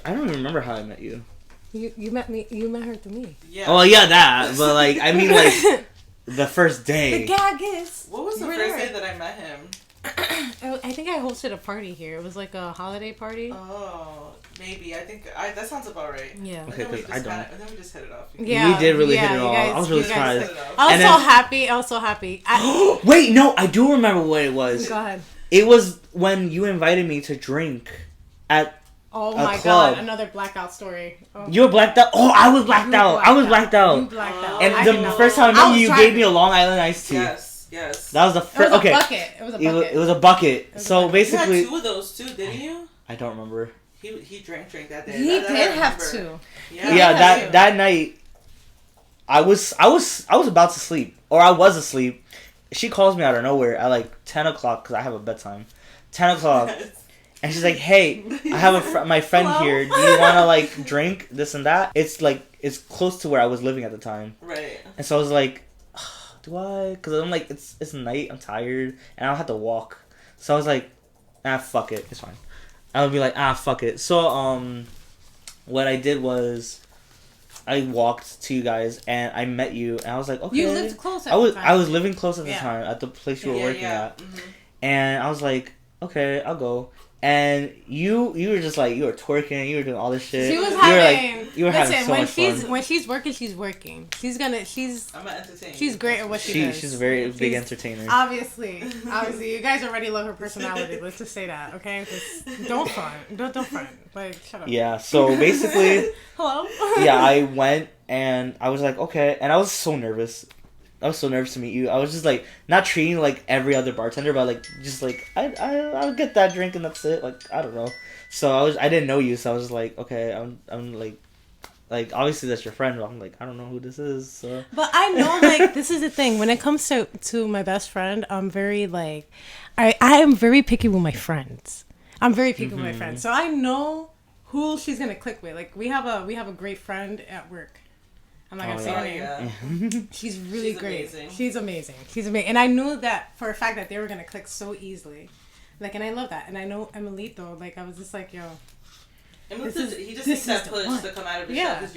don't even remember how I met you. You met me. You met her through me. Yeah. Oh yeah, that. But like, I mean, like the first day. The gag is. What was the first day that I met him? I think I hosted a party here. It was like a holiday party. Oh, maybe. I think that sounds about right. Yeah. Okay, because I don't. And then we just hit it off. Yeah, we did really hit it off. I was really surprised. I was so happy. Wait, no, I do remember what it was. Go ahead. It was when you invited me to drink at. Oh my god, another blackout story. Oh. You were blacked out? Oh, I was blacked out. I was blacked out. You blacked out. And the first time I met you, gave me a Long Island iced tea. Yes. That was the first. Okay. It was a bucket. It was a bucket. So basically. You had 2 of those too, didn't you? I don't remember. He drank that day. He did have 2. Yeah, that night, I was about to sleep, or I was asleep. She calls me out of nowhere at like 10 o'clock because I have a bedtime. 10 o'clock. And she's like, "Hey, I have my friend here. Do you want to like drink this and that?" It's like it's close to where I was living at the time. Right. And so I was like, "Do I?" Because I'm like, it's night. I'm tired, and I don't have to walk. So I was like, fuck it. It's fine. I would be like, fuck it. So what I did was, I walked to you guys and I met you, and I was like, okay. You lived close at the time. I was living close at the time at the place you were working at, and I was like, okay, I'll go. And you were just like, you were twerking, you were doing all this shit. She was having. You were having so when much fun. when she's working, she's working. I'm an entertainer. She's great at what she does. She's a very big entertainer. Obviously, you guys already love her personality. Let's just say that, okay? Don't front. Don't front. Like, shut up. Yeah. So basically. Hello. Yeah, I went and I was like, okay, and I was so nervous. I was so nervous to meet you. I was just like not treating like every other bartender, but like just like I'll get that drink and that's it. Like I don't know. So I didn't know you, so I was just like, okay, I'm like obviously that's your friend, but I'm like I don't know who this is. So. But I know like this is the thing when it comes to my best friend, I'm very like I am very picky with my friends. I'm very picky with my friends, so I know who she's gonna click with. Like we have a great friend at work. I'm not gonna say her name. Yeah. She's really great. Amazing. She's amazing. And I knew that for a fact that they were gonna click so easily. Like, and I love that. And I know Emilito. Like, I was just like, yo. He just needs that push to come out of his shell. Because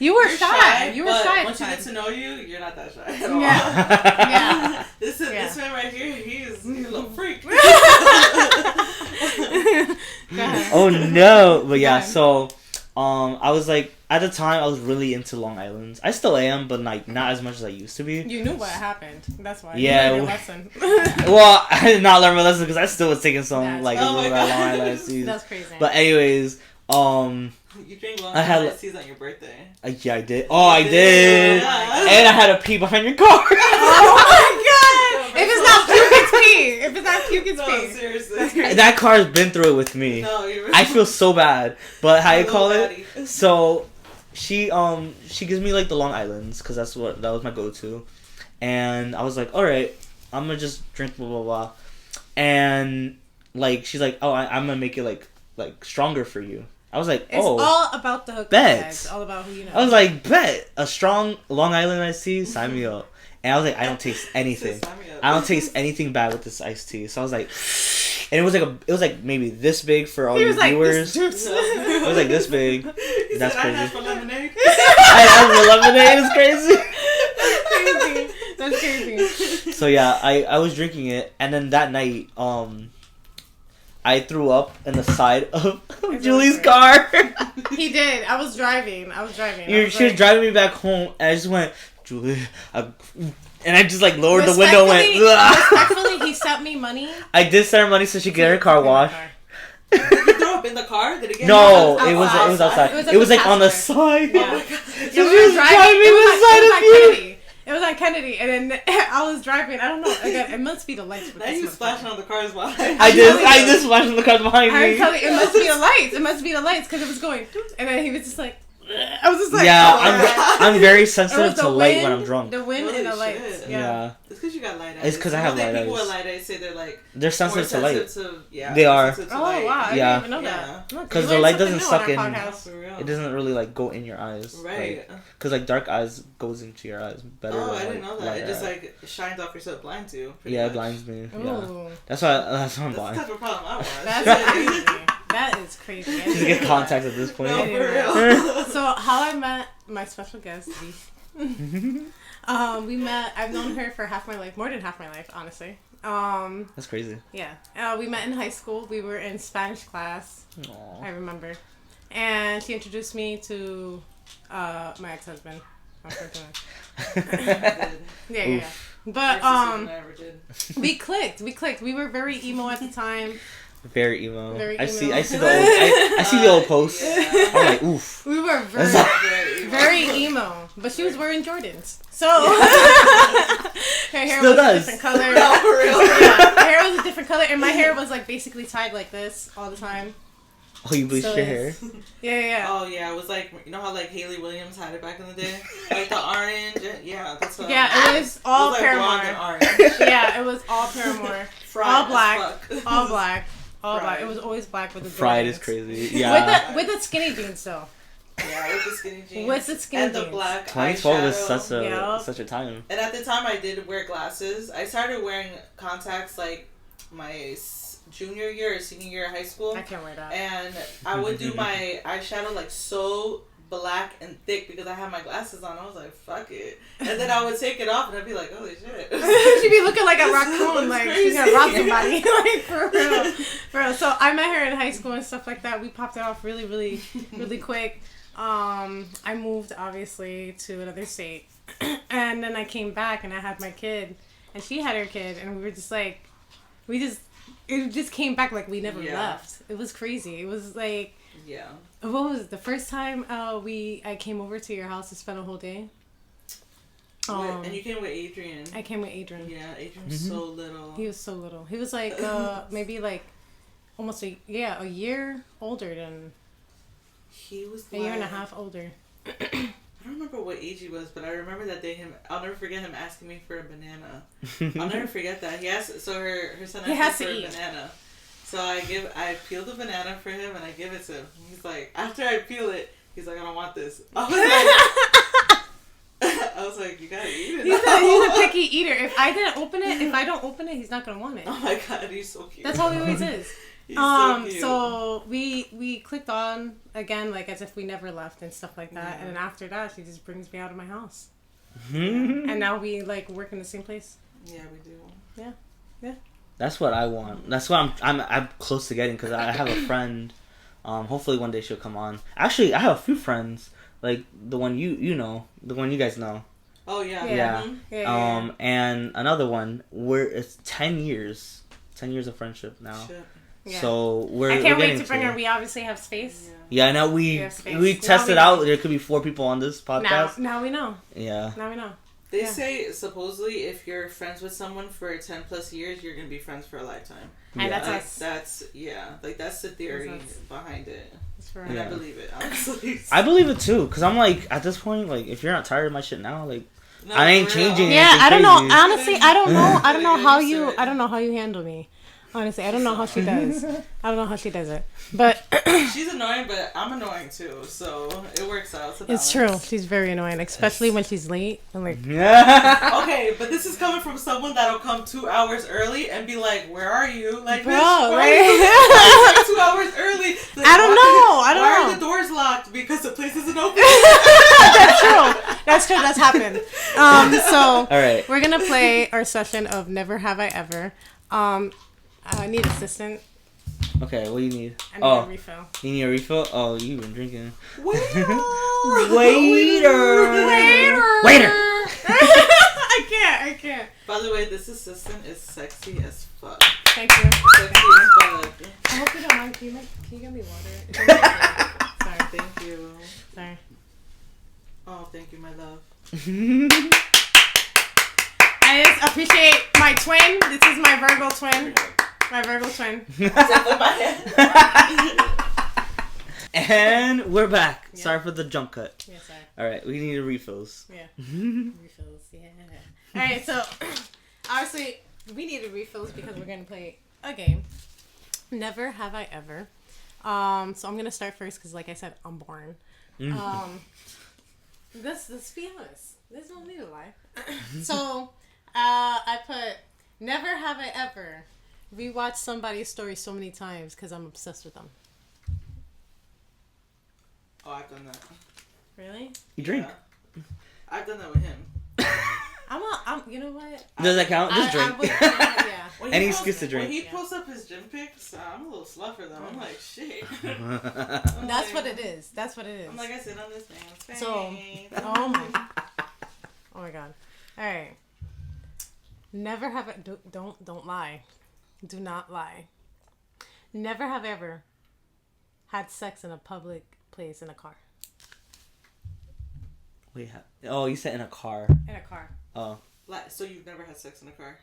you were shy. You were shy. Once you get to know you, you're not that shy at all. Yeah. This man right here, he's a little freak. Oh no! But yeah, so I was like. At the time, I was really into Long Island. I still am, but like not as much as I used to be. You knew what happened. That's why. Yeah. You learned your lesson. Well, I did not learn my lesson because I still was taking some Long Island seas. That's crazy. But anyways, you drank Long Island seas on your birthday. Yeah, I did. Oh, I did. And I had to pee behind your car. Oh my god! If it's not puke, it's pee. If it's not puke, it's pee. Seriously. That car's been through it with me. No, you're really I feel so bad. But how you call it? So. She gives me like the Long Islands because that was my go-to, and I was like, all right, I'm gonna just drink blah blah blah, and like she's like, oh, I'm gonna make it like stronger for you. I was like, it's all about the hook. Bet. It's all about who you know. I was like, bet a strong Long Island iced tea, sign me up. And I was like, I don't taste anything. I don't taste anything bad with this iced tea. So I was like, and it was like maybe this big for all you viewers. It was like this big. That's crazy. I asked for lemonade. I asked for lemonade. It's crazy. That's crazy. So yeah, I was drinking it, and then that night, I threw up in the side of Julie's car. He did. I was driving. She was driving me back home, and I just went, Julie, and I just like lowered the window and went. Respectfully, he sent me money. I did send her money so she could get her car washed. You threw up in the car? Did it get No, it was outside. It was like on the side. Yeah. Oh my god. So she was driving me the side of you. It was on Kennedy, and then I was driving. I don't know. Again, it must be the lights. Now you splashing on the cars behind. I did splash on the cars behind me. I'm telling you, it must be the lights. It must be the lights because it was going. And then he was just like. I was just like, yeah, I'm very sensitive to light when I'm drunk. The wind and the lights. Yeah. It's because you got light eyes. It's because I have light eyes. People with light eyes say they're sensitive to light. Yeah, they are. Oh wow! I didn't even know that. Because the light doesn't suck in. It doesn't really like go in your eyes. Right. Because like dark eyes goes into your eyes better. Oh, I didn't know that. It just like shines off yourself blind too. Yeah, it blinds me. Yeah. That's why I'm blind. That's the type of problem I was. That's crazy. That is crazy. Just to get contact at this point. No, for real. So how I met my special guest, we met. I've known her for half my life, more than half my life, honestly. That's crazy. Yeah. We met in high school. We were in Spanish class. Aww. I remember, and she introduced me to my ex-husband. Yeah. But we clicked. We were very emo at the time. Very emo. I see the old posts. Yeah. I'm like, oof. We were very emo. But she was wearing Jordans. So her hair was a different color. No, for real. Yeah, her hair was a different color, and my hair was like basically tied like this all the time. Oh, you bleached your hair? Yeah. Oh yeah, it was like, you know how like Haley Williams had it back in the day, like the orange. Yeah, that's what. Yeah, it was all Paramore. Yeah, it was all Paramore. All black. All black. It was always black with the fried is crazy. Yeah. With the skinny jeans though. Yeah, with the skinny jeans. With the skinny and jeans. the black 2012 eyeshadow. was such a time. And at the time, I did wear glasses. I started wearing contacts like my junior year or senior year of high school. I can't wear that. And I would do my eyeshadow like so black and thick because I had my glasses on. I was like, fuck it. And then I would take it off and I'd be like, holy shit. She'd be looking like a raccoon, like she's gonna rob somebody. Like, for real. For real. So I met her in high school and stuff like that. We popped it off really, really, really quick. I moved, obviously, to another state. And then I came back and I had my kid. And she had her kid. And we were just like, it just came back like we never left. It was crazy. It was like... Yeah. What was it? The first time I came over to your house to spend a whole day? And you came with Adrian. I came with Adrian. Yeah, Adrian was so little. He was so little. He was like maybe like almost a year older than... He was a year and a half older. I don't remember what age he was, but I remember that day I'll never forget him asking me for a banana. I'll never forget that. He asked, so her son asked me for a banana. So I peel the banana for him and I give it to him. He's like, after I peel it, he's like, I don't want this. I was like, you gotta eat it. He's a picky eater. If I don't open it, he's not gonna want it. Oh my god, he's so cute. That's how he always is. He's so cute. So we clicked on again, like as if we never left and stuff like that. And then after that, she just brings me out of my house. And now we like work in the same place. Yeah, we do. Yeah. That's what I want. That's what I'm close to getting because I have a friend. Hopefully one day she'll come on. Actually, I have a few friends. Like the one you know, the one you guys know. Oh yeah. Yeah. Mm-hmm. And another one it's 10 years. 10 years of friendship now. Shit. Yeah. So I can't wait to bring her. We obviously have space. Yeah, now we tested out. There could be 4 people on this podcast. Now we know. Yeah. Now we know. They say supposedly if you're friends with someone for 10 plus years, you're gonna be friends for a lifetime. And that's us. That's the theory behind it. And I believe it, honestly. I believe it too, cause I'm like at this point, like if you're not tired of my shit now, like no, I ain't changing. Yeah, I don't know. Honestly, I don't know. I don't know how you handle me. Honestly, I don't know how she does. I don't know how she does it. But she's annoying, but I'm annoying too, so it works out. It's true. She's very annoying, especially when she's late. I'm like, okay, but this is coming from someone that'll come 2 hours early and be like, "Where are you?" Like, bro, why are you 2 hours early? Like, I don't know. Why are the doors locked? Because the place isn't open. That's true. That's happened. So all right, we're gonna play our session of Never Have I Ever. I need assistant. Okay, what do you need? I need a refill. You need a refill? Oh, you've been drinking. Waiter! I can't. By the way, this assistant is sexy as fuck. Thank you. Sexy as fuck. I hope you don't mind. Can you get me water? Sorry. Thank you. Sorry. Oh, thank you, my love. I just appreciate my twin. This is my Virgo twin. My Virgo twin. And we're back. Yeah. Sorry for the jump cut. Yeah, sorry. Alright, we need refills. Yeah. Refills, yeah. Alright, so obviously we needed refills because we're gonna play a game. Never have I ever. So I'm gonna start first because like I said, I'm boring. Let's be honest. There's no need to lie. So I put never have I ever rewatched somebody's story so many times because I'm obsessed with them. Oh, I've done that. Really? You drink? Yeah. I've done that with him. I'm. You know what? Does that count? Just drink. Yeah. Any excuse to drink. When he posts up his gym pics, I'm a little sluffer though. I'm like, shit. That's what it is. That's what it is. I'm like, I sit on this man's face. So, oh my god. All right. Never have I don't lie. Do not lie. Never have ever had sex in a public place in a car. Wait, oh, you said in a car. In a car. Oh. Like, so you've never had sex in a car?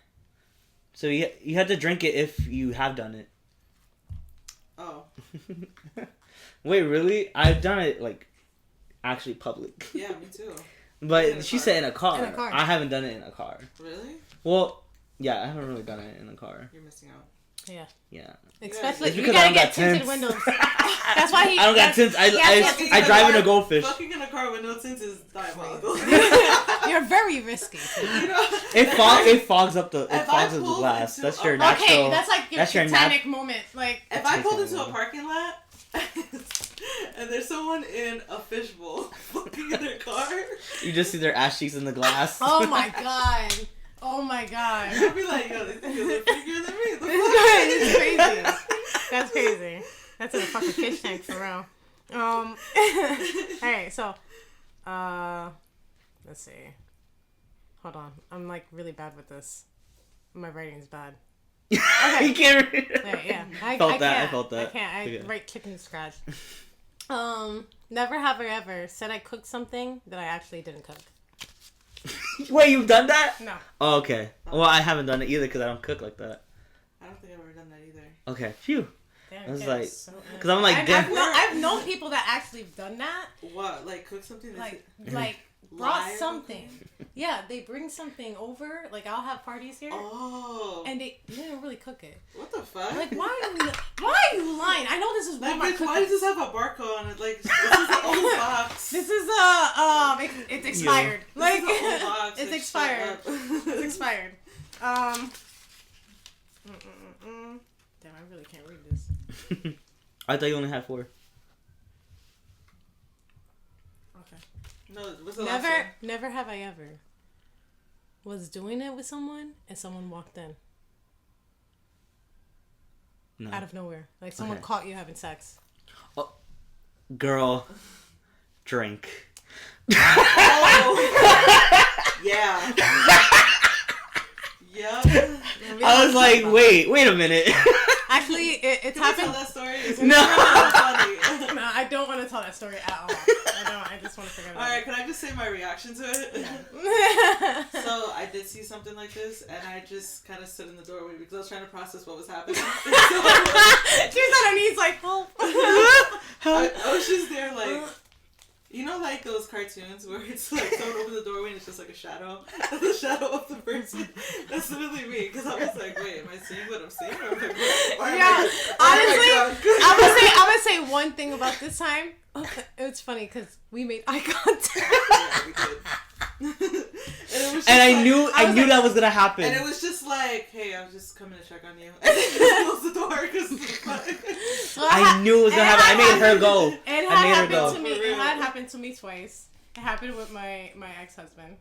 So you had to drink it if you have done it. Oh. Wait, really? I've done it like actually public. Yeah, me too. But she said in a car. In a car. I haven't done it in a car. Really? Well, yeah, I haven't really done it in a car. You're missing out. Yeah. Yeah. Especially you because gotta I don't get got tinted tints. windows. That's why he. I don't got tints. I drive in a goldfish. Fucking in a car with no tints is diabolical. You're very risky. You know? It fogs up the pulled glass. into That's your a- natural. Okay, that's like your Titanic moment. Like If I pulled into a parking lot, and there's someone in a fishbowl fucking in their car. You just see their ass cheeks in the glass. Oh my god. Oh my god. I'd be like, yo, they think you're bigger than me. It's crazy. That's crazy. That's in a fucking fish tank for real. Alright, so let's see. Hold on. I'm like really bad with this. My writing is bad. Okay. You can't read. Yeah. I felt can't. that. I can't. I Okay. write chicken scratch. Never have I ever said I cooked something that I actually didn't cook. Wait, you've done that? No. Oh, okay. Well, I haven't done it either because I don't cook like that. I don't think I've ever done that either. Okay. Phew. Damn, I was yeah, like, so because I'm like, damn. I've known people that actually done that. What? Like cook something? Like brought Live? something. Yeah, they bring something over. Like I'll have parties here. Oh. And they don't really cook it. What the fuck? Like why are you lying? I know this is Like, Walmart bitch, why does cookies. this have a barcode on it? Like, this is the old box. This is it's expired. This Like is the old box. it's Like, expired. shut up. It's expired. Damn, I really can't read this. I thought you only had 4. Okay. No, what's the last one? Never have I ever was doing it with someone and someone walked in No. out of nowhere. Like someone Okay. caught you having sex. Oh, girl, drink. Oh. Yeah. Yep. I was like, wait a minute. Actually, it's Can I tell happened. that story? It's No. funny. No, I don't want to tell that story at all. I don't. I just want to forget about Alright, can I just say my reaction to it? it. So, I did see something like this, and I just kind of stood in the doorway because I was trying to process what was happening. She was on her knees like, help. I was just there like, you know, like those cartoons where it's like someone opens the doorway and it's just like a shadow, the shadow of the person. That's literally me because I was like, wait, am I seeing what I'm seeing? Or am I, why am Yeah, honestly, I I'm gonna say one thing about this time. It's funny because we made eye contact. Yeah, we did. And I knew that was gonna happen. And it was just like, hey, I was just coming to check on you. And then just close the door because I knew it was gonna happen. I made her go. It I had made her happened go. to me. It had happened to me twice. It happened with my ex-husband.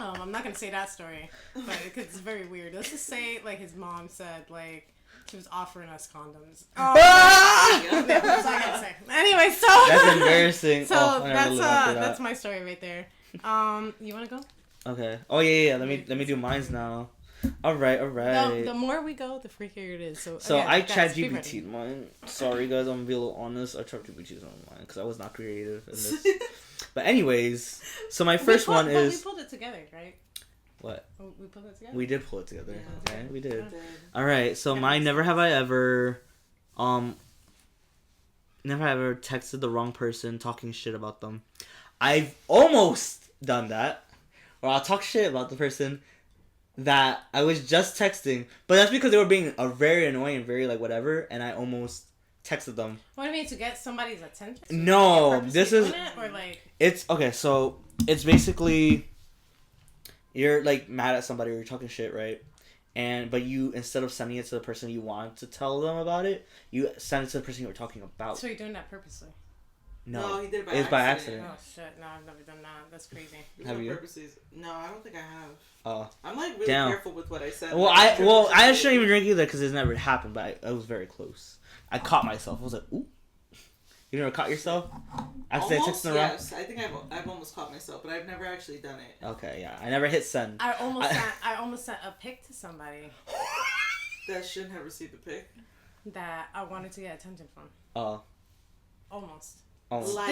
I'm not gonna say that story, but because it's very weird. Let's just say like his mom said like she was offering us condoms. Oh, that's all I gotta say. Anyway, so That's embarrassing. So Oh, I never lived up to that. that's my story right there. You wanna go? Okay. Oh yeah. Let me do mines now. All right. The more we go, the freakier it is. So So again, I guys, chat be GPT'd ready. mine. Sorry guys, I'm gonna be a little honest. I chat GPT'd on mine because I was not creative in this. But anyways, so my first one we is pulled it together, right? what? We pulled it together. We did pull it together. Yeah. Okay, we did. Okay. All right. So my never have I ever, never have I ever texted the wrong person talking shit about them. I've almost done that, or I'll talk shit about the person that I was just texting, but that's because they were being very annoying and very like whatever, and I almost texted them. What do you mean to get somebody's attention? No, You're this purposely is doing it, or like it's okay. So it's basically you're like mad at somebody or you're talking shit, right? But you, instead of sending it to the person you want to tell them about it, you send it to the person you were talking about. so you're doing that purposely. No, he did it by It's by accident. Oh shit! No, I've never done that. That's crazy. There's Have no you? purposes. No, I don't think I have. Oh. I'm like really Damn. careful with what I said. Well, Like, I shouldn't even drink either because it's never happened, but I was very close. I caught myself. I was like, ooh. You never caught yourself? After almost, texting around? yes. I think I've almost caught myself, but I've never actually done it. Okay, yeah. I never hit send. I almost sent a pic to somebody That shouldn't have received a pic. that I wanted to get attention from. Oh. Almost. Oh. Like,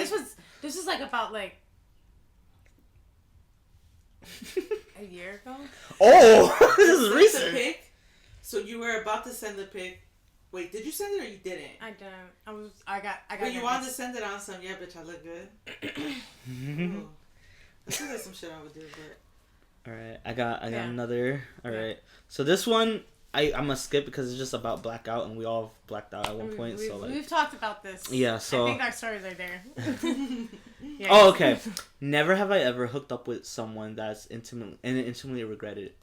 This was like about like a year ago. Oh! This is sent the recent. pic. So you were about to send the pic. Wait, did you send it or you didn't? I didn't. I got. But you wanted to send it on some. Yeah, bitch, I look good. Ooh. I think that's some shit I would do, but. Alright, I got Yeah. another. Alright. So this one, I'm gonna skip because it's just about blackout and we all blacked out at one point. So like. We've talked about this. Yeah, so. I think our stories are there. Yeah. Oh, okay. Never have I ever hooked up with someone that's intimately regretted it.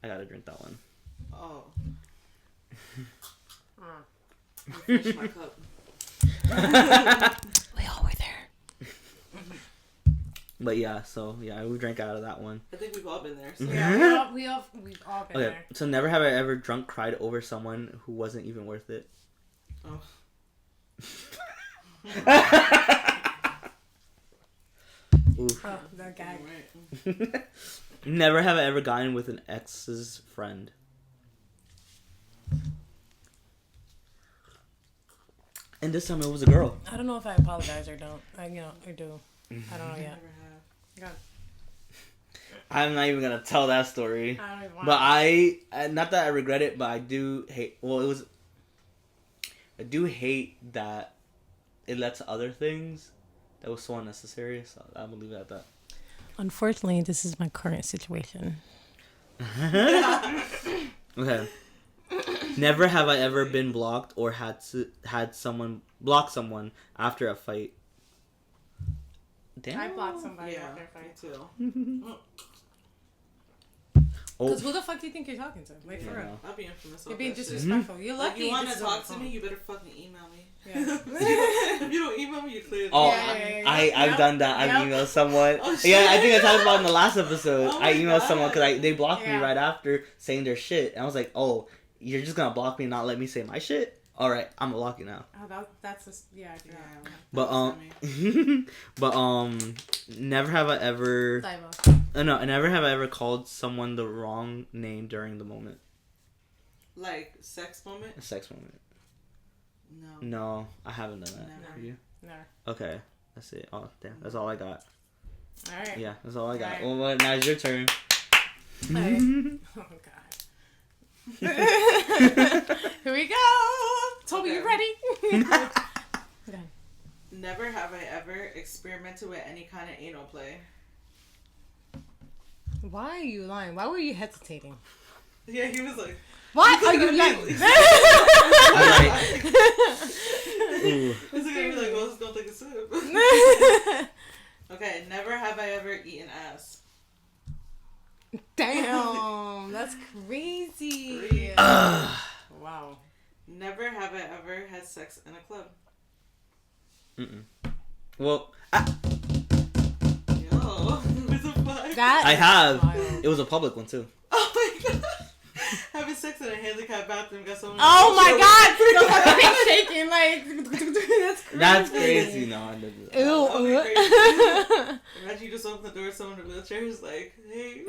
I gotta drink that one. Oh. Mm. I finished my cup. We all were there. But yeah, so yeah, we drank out of that one. I think we've all been there. So. Yeah, we've all been there. So never have I ever drunk cried over someone who wasn't even worth it. Oh. Oof. Oh, that gag. Never have I ever gotten with an ex's friend. And this time it was a girl. I don't know if I apologize or don't. I do. I don't know yet. Never have. I'm not even gonna tell that story. I don't even want But not that I regret it, but I do hate. Well, I do hate that it led to other things that was so unnecessary. So I'm gonna leave it at that. Unfortunately, this is my current situation. Okay. Never have I ever been blocked or had someone block someone after a fight. Damn. I blocked somebody after a Me fight. too. Because who the fuck do you think you're talking to? Like, for real. I'll be infamous. You're being disrespectful. You're lucky. Like, you want this to is on talk the to me? phone. You better fucking email me. Yeah. If you don't email me, you clear. Oh, Yeah. I've done that. I've Yep. emailed someone. Oh, shit. Yeah, I think I talked about it in the last episode. Oh I my emailed God. someone because they blocked me Yeah. right after saying their shit. And I was like, oh, you're just going to block me and not let me say my shit? All right, I'm going to block you now. Oh, that's just, yeah, I forgot. But, never have I ever... No, never have I ever called someone the wrong name during the moment. Like, sex moment? A sex moment. No. No, I haven't done that. Never. Have you? Never. Okay, that's it. Oh, damn. That's all I got. All right. Yeah, that's all I got. All right. Well, now it's your turn. Right. Oh, God. Here we go. Toby, you ready? Okay. Never have I ever experimented with any kind of anal play. Why are you lying? Why were you hesitating? Yeah, he was like... Why are you lying? He's gonna be like, well, let's go take a sip. Okay, never have I ever eaten ass. Damn, that's crazy. Wow. Never have I ever had sex in a club. Well, Yo, what the fuck? That I is have. wild. It was a public one too. Oh my god. Having sex in a handicapped bathroom got someone. Oh my god! The fucking thing shaking like that's crazy. That's crazy. No, I didn't do that. That would be crazy. Imagine you just open the door, someone in a wheelchair is like, hey.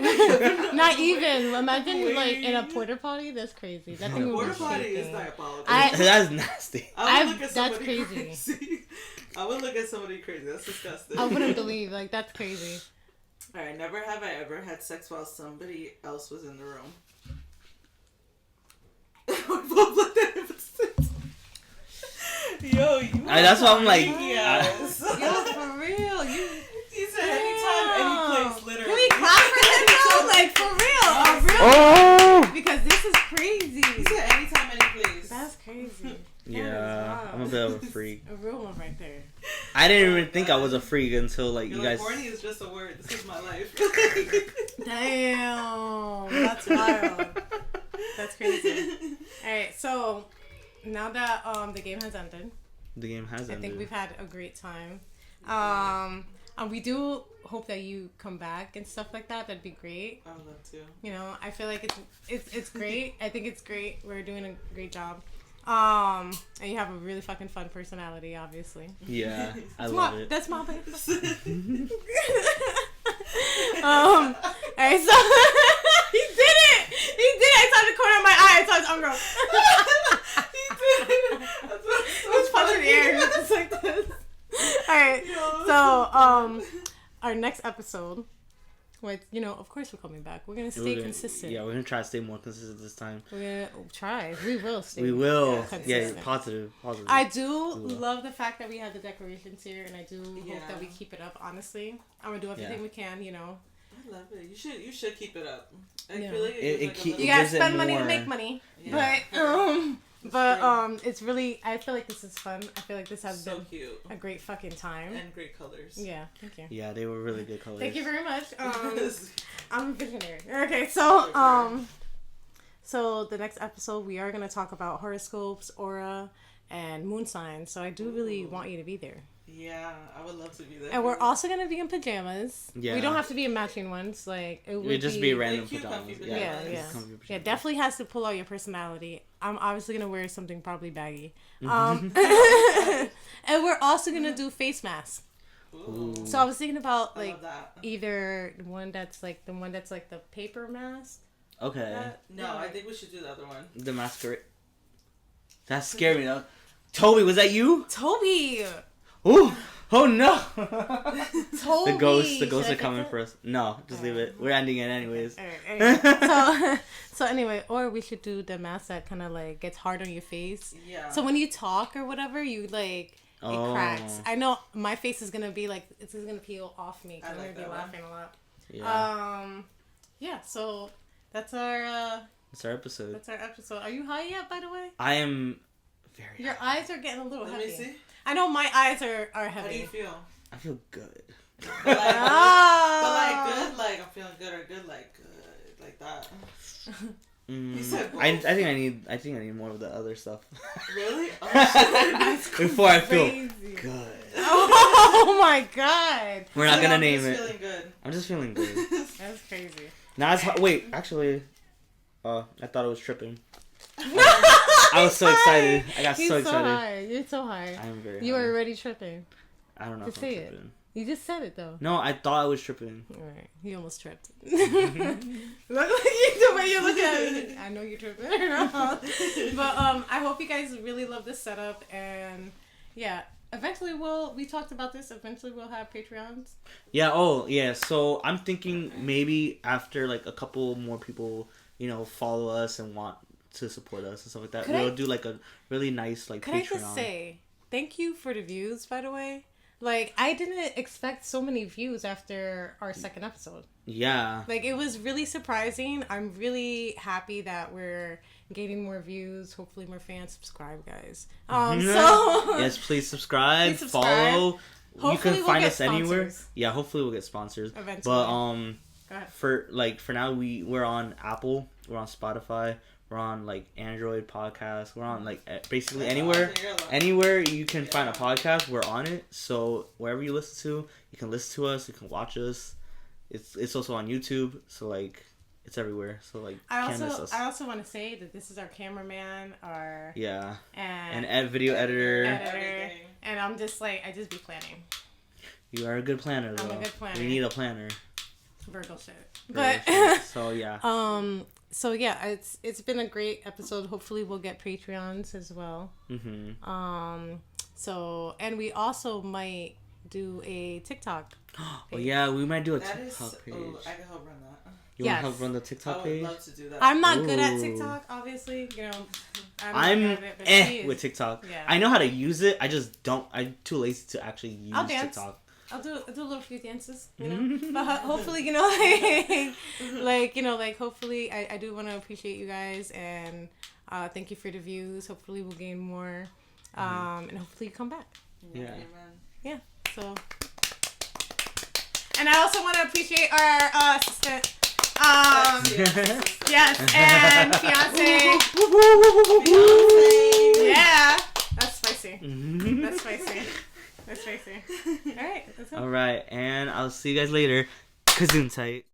Not even. Imagine like in a porta potty. That's crazy. That thing would Porta be potty shaking. is diabolical. That's nasty. I would look at that's somebody crazy. I would look at somebody crazy. That's disgusting. I wouldn't believe. Like that's crazy. Alright, never have I ever had sex while somebody else was in the room. Yo, you. That's why I'm like. Yes. Yo, for real. He said anytime, any place, literally. Can we clap for him though? Like for real. Oh. Because this is crazy. He said anytime, any place. That's crazy. Yeah, I'm a bit of a freak. A real one right there. I didn't even think I was a freak until like You're you like, guys. horny is just a word. This is my life. Damn, that's wild. That's crazy. All right, so now that the game has ended, The game has ended. I think we've had a great time. And we do hope that you come back and stuff like that. That'd be great. I would love to. You know, I feel like it's great. I think it's great. We're doing a great job. And you have a really fucking fun personality, obviously. Yeah, I love it. That's my baby. Alright, so he did it. I saw the corner of my eye. I saw his uncle. He did it. That's what It's punching the air. It's just like this. Alright, so our next episode, which of course we're coming back. We're gonna stay consistent. Yeah, we're gonna try to stay more consistent this time. We're gonna try. We will stay. We will. consistent. Yeah, positive. I do love the fact that we have the decorations here, and I do hope Yeah. that we keep it up. Honestly, I'm gonna do everything we can. I love it. You should keep it up. I Yeah. feel like You gotta spend money to make money, Yeah. but it's really. I feel like this is fun. I feel like this has so been cute a great fucking time. and great colors. Yeah, thank you. Yeah, they were really good colors. Thank you very much. I'm a visionary. Okay, so the next episode we are gonna talk about horoscopes, aura, and moon signs. So I do really want you to be there. Yeah, I would love to be there. And we're also gonna be in pajamas. Yeah. We don't have to be in matching ones. Like it would just be random pajamas. Yeah. Yeah, definitely has to pull out your personality. I'm obviously gonna wear something probably baggy. And we're also gonna do face masks. Ooh. So I was thinking about like that. either the one that's like the paper mask. Okay. I think we should do the other one. The masquerade. That scared me though. Toby, was that you? Toby. Ooh! Oh no! Toby. The ghosts are coming for us. No, just leave it. We're ending it anyways. So anyway, or we should do the mask that kind of like gets hard on your face. Yeah. So when you talk or whatever, you like it cracks. I know my face is gonna be like it's gonna peel off me because I'm gonna be laughing a lot. Yeah. Yeah. So that's our. That's our episode. That's our episode. Are you high yet? By the way. I am. Very Your high. eyes are getting a little heavy. Let me see. I know my eyes are heavy. How do you feel? I feel good. But like good, like I'm feeling good or good, like that. He said both. I think I need more of the other stuff. Really? Oh, shit. Before I feel good. Oh my god. We're not gonna name it. I'm just feeling good. I'm just feeling good. That's crazy. Now wait, actually, I thought I was tripping. I was so excited. I got so excited. High. You're so high. I am very high. You are already tripping. I don't know Just if I'm say tripping. it. You just said it though. No, I thought I was tripping. Alright. You almost tripped. Look the way you look at it. I know you're tripping. But I hope you guys really love this setup, and yeah. Eventually we talked about this, eventually we'll have Patreons. Yeah, oh yeah. So I'm thinking maybe after like a couple more people, follow us and want to support us and stuff like that, we'll do like a really nice like Patreon. Could I just say thank you for the views, by the way? Like, I didn't expect so many views after our second episode. Yeah. Like, it was really surprising. I'm really happy that we're getting more views. Hopefully more fans. Subscribe, guys. Yes, please subscribe. Follow. Hopefully you can find us sponsors. anywhere. Yeah, hopefully we'll get sponsors. Eventually. But for now we're on Apple, we're on Spotify, we're on like Android podcasts, we're on like basically anywhere you can find a podcast, we're on it. So wherever you listen to, you can listen to us, you can watch us. It's also on YouTube, so like it's everywhere. So like I also want to say that this is our cameraman, and video editor. And I'm just like I just be planning. You are a good planner though. I'm a good planner. We need a planner. Virgo shit. So yeah. So yeah, it's been a great episode. Hopefully we'll get Patreons as well. So and we also might do a TikTok. Oh yeah, we might do a TikTok page. Oh, I can help run that. You want to help run the TikTok page? I would love to do that. I'm not good at TikTok, obviously. I'm with TikTok. Yeah. I know how to use it. I just don't. I'm too lazy to actually use TikTok. I'll do a little few dances, but hopefully, hopefully, I do want to appreciate you guys and thank you for the views. Hopefully, we'll gain more, and hopefully, you come back. Yeah. Amen. Yeah. So, and I also want to appreciate our assistant. Yes, and fiance. Yeah, that's spicy. That's spicy. That's spicy. All right. All right, and I'll see you guys later. Kazoon tight.